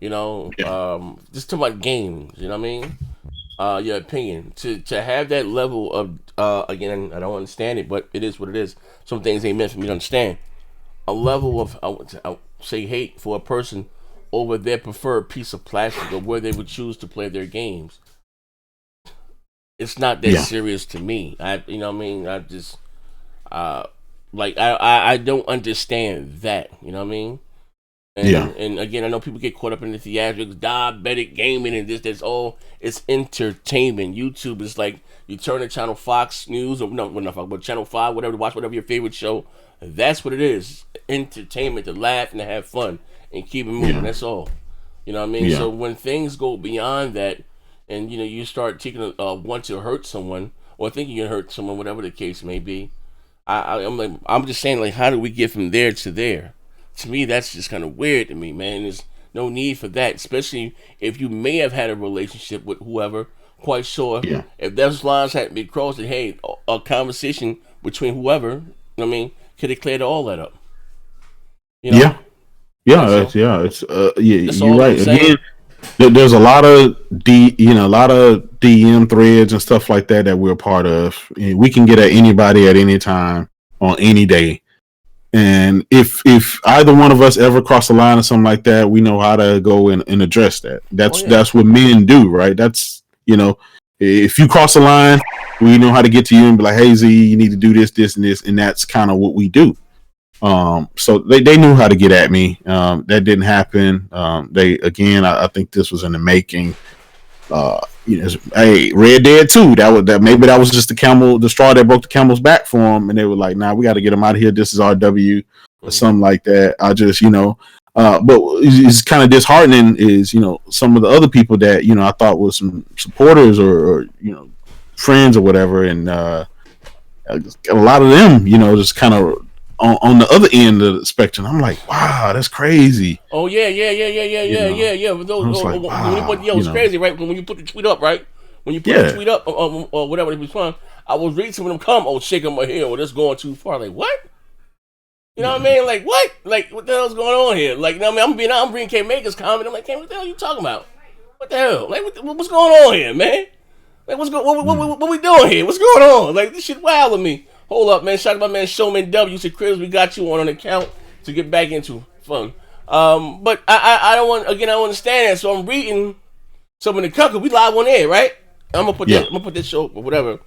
Just talking about games, you know what I mean? Your opinion. To have that level of, again, I don't understand it, but it is what it is. Some things ain't meant for me to understand. A level of, I would say, hate for a person over their preferred piece of plastic or where they would choose to play their games. It's not that serious to me. You know what I mean? I just, I don't understand that. You know what I mean? And again, I know people get caught up in the theatrics, diabetic gaming, and that's all. It's entertainment. YouTube is like you turn to channel Fox News or not Fox, but channel 5, whatever, to watch whatever your favorite show. That's what it is. Entertainment, to laugh and to have fun and keep it moving. That's all. You know what I mean? So when things go beyond that, and you start taking want to hurt someone or thinking you can hurt someone, whatever the case may be, I'm just saying, like, how do we get from there to there? To me, that's just kind of weird to me, man. There's no need for that, especially if you may have had a relationship with whoever. Quite sure if those lines had to be crossed, and hey, a conversation between whoever, I mean, could have cleared all that up. It's you're right. Again, there's a lot of DM threads and stuff like that we're a part of. We can get at anybody at any time on any day. And if either one of us ever cross the line or something like that, we know how to go and address that. That's what men do, right? That's, if you cross the line, we know how to get to you and be like, hey Z, you need to do this, this, and this, and that's kind of what we do. So they knew how to get at me. That didn't happen. I think this was in the making. Hey, Red Dead 2. That was just the straw that broke the camel's back for him, and they were like, "Nah, we got to get him out of here. This is RW or something like that." I just, but it's kind of disheartening. Is some of the other people that I thought was some supporters or friends or whatever, and a lot of them, just kind of on the other end of the spectrum. I'm like, wow, that's crazy. Oh yeah. It's crazy, right? When you put the tweet up, right? When you put the tweet up, or whatever it was fun, I was reading some of them come, shaking my head, that's going too far. Like, what? You know what I mean? Like, what? Like, what the hell's going on here? Like, I'm reading K Maker's comment. I'm like, K, what the hell are you talking about? What the hell? Like, what's going on here, man? Like, what we doing here? What's going on? Like, this shit wild with me. Hold up, man. Shout out to my man Showman W. Said, Chris, we got you on an account to get back into fun. But I don't understand that. So I'm reading some of the content. We live on air, right? I'm gonna put that show or whatever.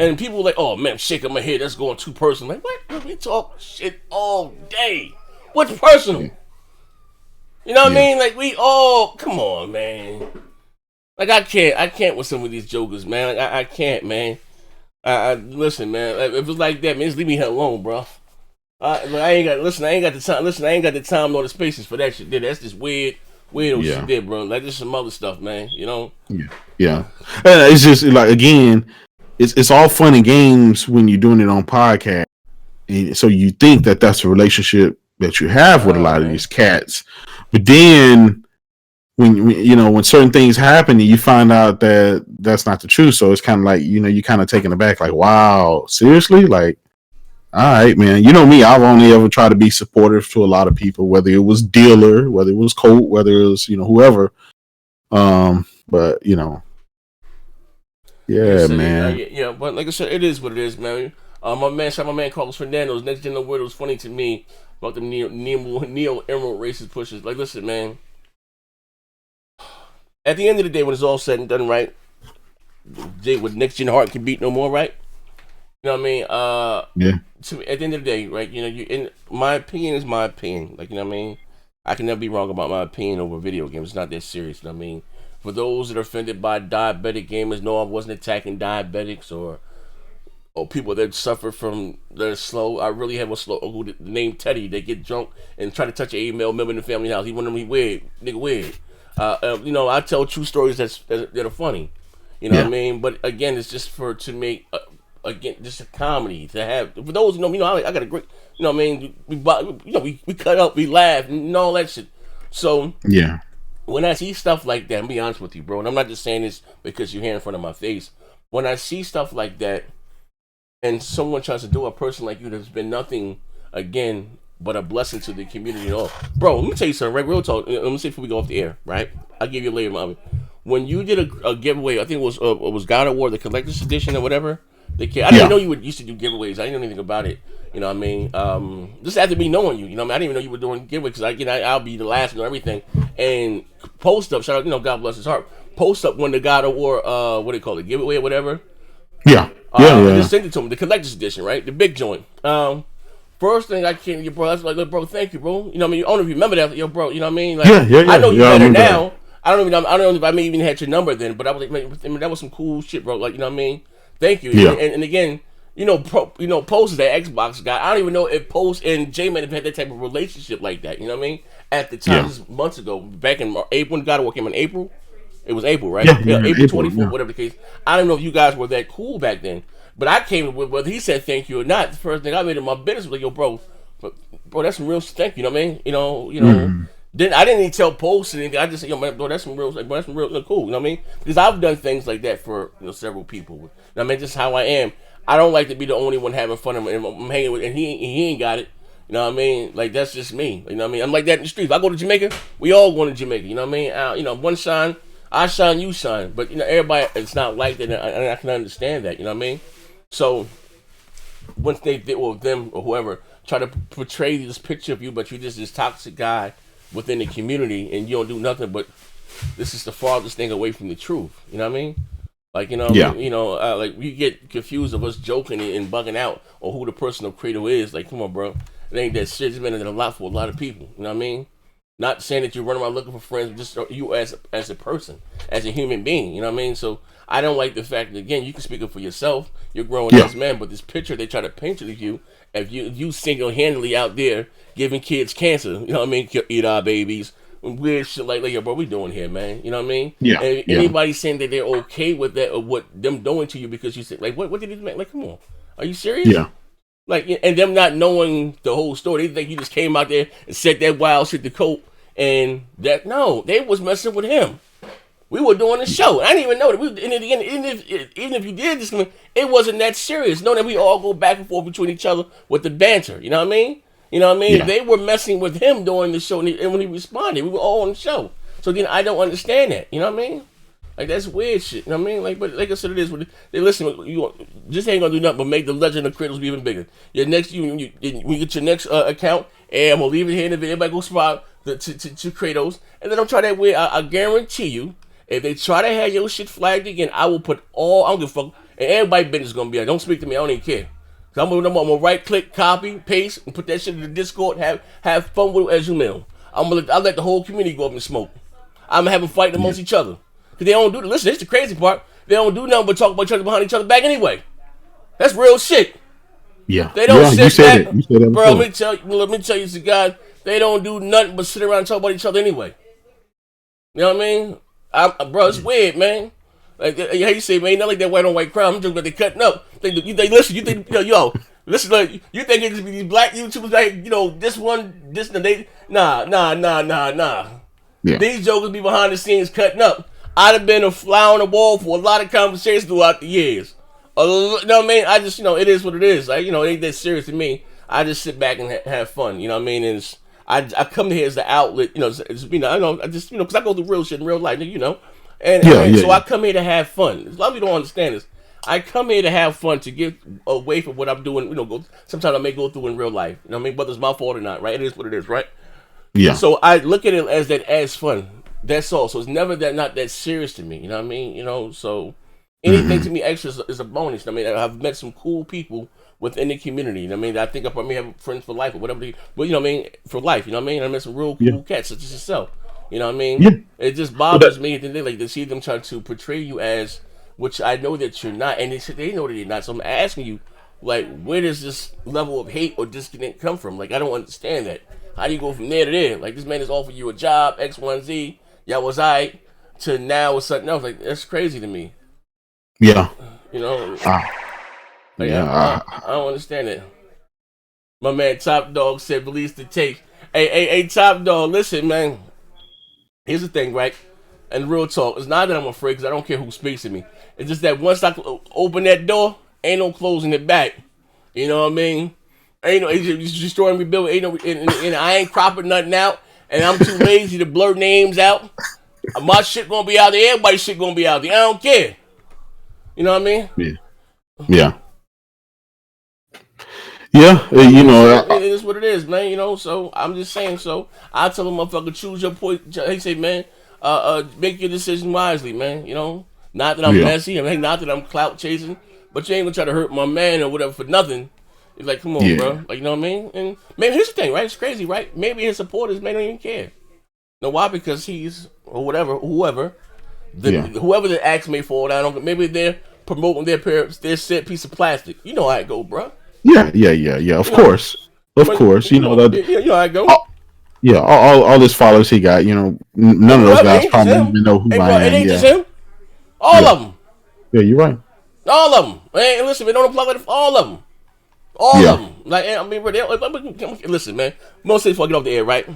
And people like, oh man, I'm shaking my head. That's going too personal. Like, what? We talk shit all day. What's personal? You know what I mean? Like, come on, man. Like, I can't with some of these jokers, man. Like, I can't, man. Listen, man. If it was like that, man, just leave me alone, bro. I ain't got the time. Listen, I ain't got the time nor the spaces for that shit. That's just weird shit there, bro. Like, there's some other stuff, man. Yeah. It's just like, again, it's all fun and games when you're doing it on podcast, and so you think that that's a relationship that you have with a lot of these cats, but then when certain things happen, you find out that that's not the truth. So it's kind of like, you're kind of taken aback, like, wow, seriously? Like, all right, man. You know me, I've only ever tried to be supportive to a lot of people, whether it was Dealer, whether it was Colt, whether it was, whoever. But, man. Yeah, but like I said, it is what it is, man. My man Carlos Fernando's Next Gen Word was funny to me about the Neo Emerald racist pushes. Like, listen, man. At the end of the day, when it's all said and done, right, with Next Gen Heart can beat no more, right? know what I mean? Yeah. At the end of the day, right? You know, in my opinion is my opinion. Like, you know what I mean? I can never be wrong about my opinion over video games. It's not that serious. You know what I mean? For those that are offended by diabetic gamers, no, I wasn't attacking diabetics or people that suffer from they're slow. I really have a slow uncle named Teddy. They get drunk and try to touch an email member in the family house. He one of them. He weird, nigga weird. You know, I tell true stories that are funny. You know what I mean? But again, it's just to make again just a comedy to have. For those who know, you know, I got a great. You know what I mean? We cut up, we laugh, and all that shit. So yeah. When I see stuff like that, I'm be honest with you, bro, and I'm not just saying this because you're here in front of my face. When I see stuff like that, and someone tries to do a person like you, there's been nothing, again, but a blessing to the community at all. Bro, let me tell you something, right? Real talk. Let me see if we go off the air, right? I'll give you a later, mommy. When you did a giveaway, I think it was God of War, the collector's edition or whatever. I didn't know you used to do giveaways. I didn't know anything about it. You know what I mean? Just after me knowing you, you know what I mean? I didn't even know you were doing giveaways because I'll be the last to know everything. And post up, shout out, you know, God bless his heart. Post up when the God of War, what do you call it, giveaway or whatever. Yeah. I just sent it to him, the collector's edition, right? The big joint. First thing I came to you, bro, I was like, look, bro, thank you, bro. You know what I mean? I don't know if you remember that, yo, bro. You know what I mean? Like, I know you better now. I don't know if I may even had your number then, but I was like, man, that was some cool shit, bro. Like, you know what I mean? Thank you. Yeah. And again, Post is that Xbox guy. I don't even know if Post and J-Man have had that type of relationship like that. You know what I mean? At the time, this was months ago, back in April, when God of War came in April. It was April, right? Yeah, April 24th, whatever the case. I don't know if you guys were that cool back then, but I came with whether he said thank you or not. The first thing I made in my business was like, yo, bro, that's some real thank you. You know what I mean? You know. Then I didn't even tell Post anything. I just said, yo, man, bro, that's some real, like, bro, that's some real cool. You know what I mean? Because I've done things like that for several people. You know what I mean? Just how I am. I don't like to be the only one having fun and I'm hanging with, and he ain't got it. You know what I mean? Like, that's just me. You know what I mean? I'm like that in the streets. If I go to Jamaica, we all going to Jamaica. You know what I mean? One shine, I shine, you shine. But, everybody, it's not like that, and I can understand that. You know what I mean? So, once they did, or them or whoever, try to portray this picture of you, but you're just this toxic guy within the community, and you don't do nothing but this is the farthest thing away from the truth. You know what I mean? Like, like we get confused of us joking and bugging out or who the personal creator is. Like, come on, bro. It ain't that shit. It's been a lot for a lot of people. You know what I mean? Not saying that you run around looking for friends, just you as a person, as a human being. You know what I mean? So I don't like the fact that, again, you can speak up for yourself. You're growing as man, but this picture they try to paint of you, if you single-handedly out there giving kids cancer, you know what I mean? Eat our babies. Weird shit like yo, bro, we doing here, man? You know what I mean? Yeah. And anybody saying that they're okay with that or what them doing to you because you said, like, what did he make? Like, come on, are you serious? Yeah. Like, and them not knowing the whole story, they think you just came out there and said that wild shit to Colt, and that no, they was messing with him. We were doing the show. I didn't even know that. Even if you did this, it wasn't that serious. Know that we all go back and forth between each other with the banter. You know what I mean? You know what I mean? Yeah. They were messing with him during the show, and when he responded, we were all on the show. So then I don't understand that. You know what I mean? Like, that's weird shit. You know what I mean? Like, but like I said, it is. They listen. You just ain't gonna do nothing but make the legend of Kratos be even bigger. Your next, when you get your next account, and I'm gonna leave it here in the video. Everybody go subscribe to Kratos, and then I'm try that way. I guarantee you, if they try to have your shit flagged again, I will put all. I don't give a fuck. And everybody business is gonna be like, don't speak to me. I don't even care. I'm gonna right click, copy, paste, and put that shit in the Discord. Have fun with it as you will. I'll let the whole community go up and smoke. I'm gonna have them fight amongst each other because they don't do. Listen, it's the crazy part. They don't do nothing but talk about each other behind each other back anyway. That's real shit. Yeah, they don't sit back, you said that bro. Let me tell you, guys, they don't do nothing but sit around and talk about each other anyway. You know what I mean? Bro, it's weird, man. Like, how you say, man, not like that white on white crime. I'm just about they cutting up. They listen. You think, listen. Like, you think it's these black YouTubers, like, this one, this, and they, nah. Yeah. These jokers be behind the scenes cutting up. I'd have been a fly on the wall for a lot of conversations throughout the years. You know what I mean? I just, it is what it is. Like, it ain't that serious to me. I just sit back and have fun. You know what I mean? And I come here as the outlet. Because I go through real shit in real life. So I come here to have fun. A lot of people don't understand this. I come here to have fun, to get away from what I'm doing. Sometimes I may go through in real life. You know what I mean? Whether it's my fault or not, right? It is what it is, right? Yeah. So I look at it as fun. That's all. So it's never not that serious to me. You know what I mean? So Anything to me extra is a bonus. I mean, I've met some cool people within the community. I mean, I think I probably have friends for life or whatever. But you know what I mean? For life, you know what I mean? I met some real cool cats such as yourself. You know what I mean? Yeah. It just bothers me at the end, like to see them try to portray you as, which I know that you're not, and they know that you're not. So I'm asking you, like, where does this level of hate or disconnect come from? Like, I don't understand that. How do you go from there to there? Like, this man has offered you a job, X, Y, and Z. Y'all was I to now with something else. Like, that's crazy to me. Yeah. You know. Like, Yeah. I don't understand it. My man Top Dog said, release the tape. Hey, Top Dog, listen, man. Here's the thing, right? And real talk, it's not that I'm afraid because I don't care who speaks to me. It's just that once I open that door, ain't no closing it back. You know what I mean? Ain't no, it's destroying me, building. Ain't no, and I ain't cropping nothing out, and I'm too lazy to blur names out. My shit gonna be out there. Everybody's shit gonna be out there. I don't care. You know what I mean? Yeah. Yeah, you know, it is what it is, man. You know, so I'm just saying. So I tell them, motherfucker, choose your point. They say, man, make your decision wisely, man. You know, not that I'm messy. I mean, not that I'm clout chasing, but you ain't gonna try to hurt my man or whatever for nothing. It's like, come on, bro. Like, you know what I mean? And maybe here's the thing, right? It's crazy, right? Maybe his supporters may not even care. You know why? Because he's or whoever the axe may fall down on. Maybe they're promoting their set piece of plastic. You know how it go, bro. Yeah. Of course. You know that. You know how it go. All his followers he got. You know, none of those guys probably even know who I am. It ain't just him. All of them. Yeah, you're right. All of them. Hey, listen, we don't apply with all of them. All of them. Like, I mean, listen, man. Most of these fucking off the air, right?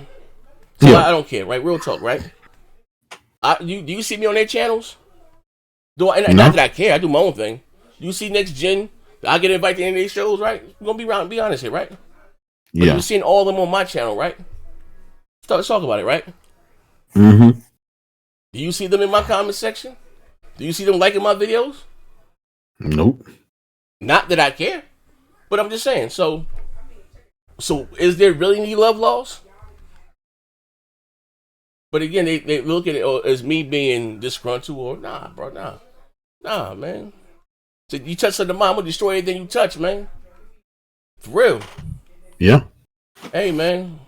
So I don't care, right? Real talk, right? Do you see me on their channels? Not that I care. I do my own thing. You see Next Gen? I get invited to any of these shows, right? We're gonna be honest here, right? But you're seeing all of them on my channel, right? Let's talk about it, right? Mm-hmm. Do you see them in my comment section? Do you see them liking my videos? Nope. Not that I care, but I'm just saying. So is there really any love lost? But again, they look at it as me being disgruntled or nah, bro, nah, man. So you touch something, mom will destroy anything you touch, man. For real. Yeah. Hey, man,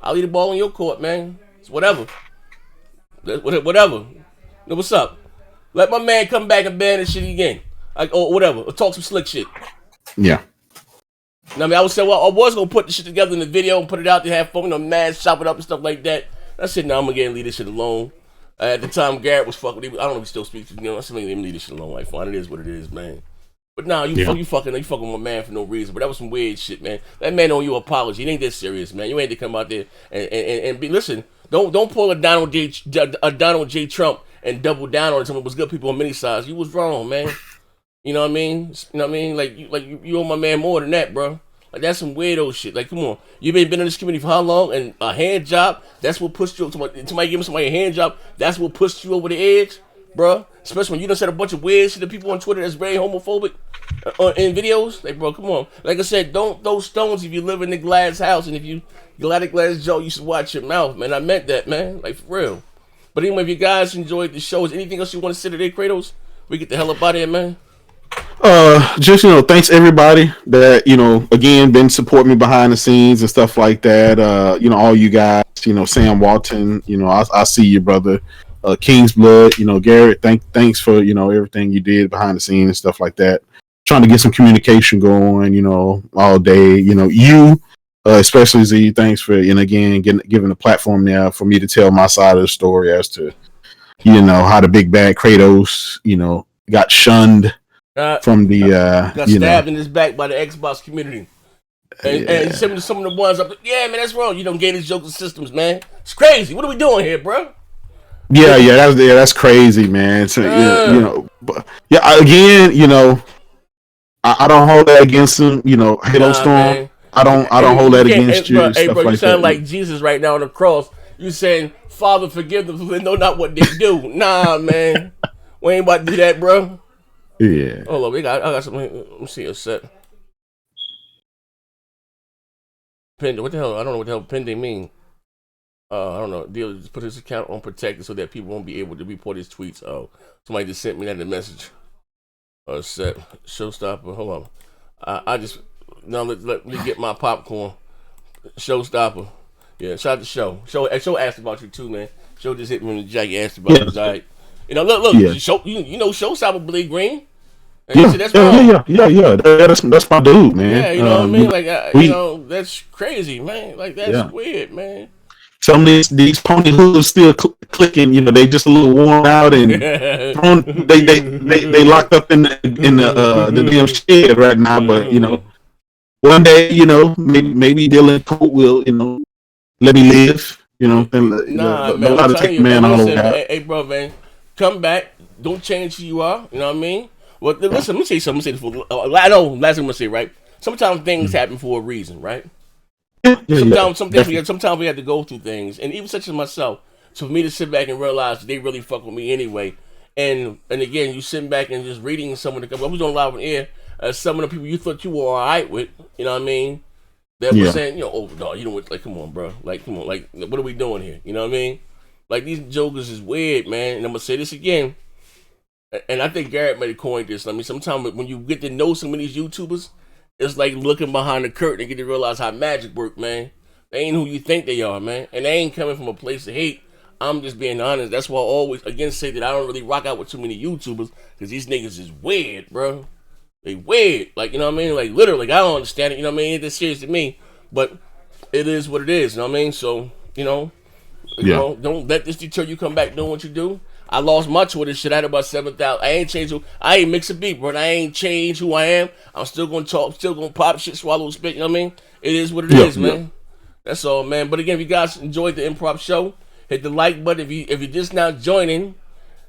I'll leave the ball in your court, man. It's whatever. Whatever. Now, what's up? Let my man come back and ban this shit again. Like, or whatever. Or talk some slick shit. Yeah. Now, I mean, I would say, well, I was going to put the shit together in the video and put it out there, have fun, you know, mad, chop it up and stuff like that. I said, no, I'm going to leave this shit alone. At the time, Garrett was fucking. I don't know if he still speaks. You know, I said, let him leave this shit alone. Like, fine, it is what it is, man. But nah, you fucking with my man for no reason. But that was some weird shit, man. That man owe you an apology. It ain't that serious, man. You ain't to come out there and be. Listen, don't pull a Donald J. Trump and double down on it. Someone was good people on many sides. You was wrong, man. You know what I mean? You know what I mean? Like you owe my man more than that, bro. Like, that's some weirdo shit. Like, come on. You've been in this community for how long? And a hand job, that's what pushed you. Somebody giving somebody a hand job, that's what pushed you over the edge, bro. Especially when you done said a bunch of weird shit to people on Twitter that's very homophobic in videos. Like, bro, come on. Like I said, don't throw stones if you live in the glass house. And if you got a glass joke, you should watch your mouth, man. I meant that, man. Like, for real. But anyway, if you guys enjoyed the show, is anything else you want to say today, Kratos? We get the hell up out of here, man. Just, thanks everybody that, again, been supporting me behind the scenes and stuff like that. All you guys, Sam Walton, I see you, brother. King's Blood, Garrett, thanks for, everything you did behind the scenes and stuff like that. Trying to get some communication going, all day, especially Z, thanks for, again, giving a platform now for me to tell my side of the story as to, how the big bad Kratos, got shunned from the got stabbed in his back by the Xbox community, and some of the ones up. Yeah, man, that's wrong. You don't get these jokes and systems, man. It's crazy. What are we doing here, bro? That's crazy, man. So again, I don't hold that against him. Halo Storm. Man. I don't hold that against you. Bro, you sound like Jesus right now on the cross. You saying, Father, forgive them, for they know not what they do. Nah, man, we ain't about to do that, bro. Yeah. Hold on, I got something. Let me see a set. Pending. What the hell? I don't know what the hell pending mean. I don't know. Dealer just put his account on protected so that people won't be able to report his tweets. Oh, somebody just sent me that in a message. Set showstopper. Hold on. I just now let me get my popcorn. Showstopper. Yeah, shout out to Show asked about you too, man. Show just hit me in the jacket. Asked about you. Right. You know, look. Yeah. You know, Showstopper bleed green. Yeah, that's wrong. yeah. That's my dude, man. Yeah, you know what I mean. Like, you know, that's crazy, man. Like, that's weird, man. Some of these pony hooves still clicking. You know, they just a little worn out and they locked up in the damn shed right now. But you know, one day, you know, maybe Dylan Colt will, you know, let me live. You know, nah, man. I'm telling you, man. Listen, hey, bro, man, come back. Don't change who you are. You know what I mean? Well, listen. Let me say something. I know. Last thing I'm gonna say, right? Sometimes things happen for a reason, right? Sometimes we have to go through things, and even such as myself. So for me to sit back and realize they really fuck with me anyway, and again, you sitting back and just reading some of the. I was on live on air. Some of the people you thought you were all right with, you know what I mean? That was saying, you know, oh no, you know what? Like, come on, bro. Like, come on, like, what are we doing here? You know what I mean? Like, these jokers is weird, man. And I'm gonna say this again. And I think Garrett might have coined this. I mean, sometimes when you get to know some of these YouTubers, it's like looking behind the curtain and get to realize how magic work, man. They ain't who you think they are, man. And they ain't coming from a place of hate. I'm just being honest. That's why I always, again, say that I don't really rock out with too many YouTubers because these niggas is weird, bro. They weird. Like, you know what I mean? Like, literally, I don't understand it. You know what I mean? It's serious to me. But it is what it is. You know what I mean? So, you know, don't let this deter you come back doing what you do. I lost my Twitter shit. I had about 7,000. I ain't changed. I ain't mix a beat, bro. I ain't changed who I am. I'm still gonna talk. Still gonna pop shit, swallow, spit. You know what I mean? It is what it is, man. That's all, man. But again, if you guys enjoyed the improv show, hit the like button. If you're just now joining,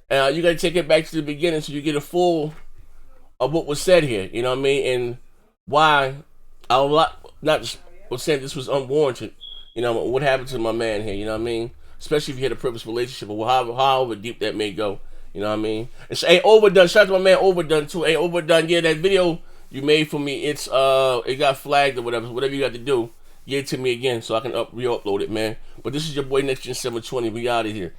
you gotta take it back to the beginning so you get a full of what was said here. You know what I mean? And why not just was saying this was unwarranted. You know what happened to my man here? You know what I mean? Especially if you had a purposeful relationship, or however deep that may go. You know what I mean? And so, hey, Overdone. Shout out to my man Overdone too. Hey, Overdone. Yeah, that video you made for me, it got flagged or whatever. Whatever you got to do, get it to me again so I can re-upload it, man. But this is your boy Next Gen 720. We out of here.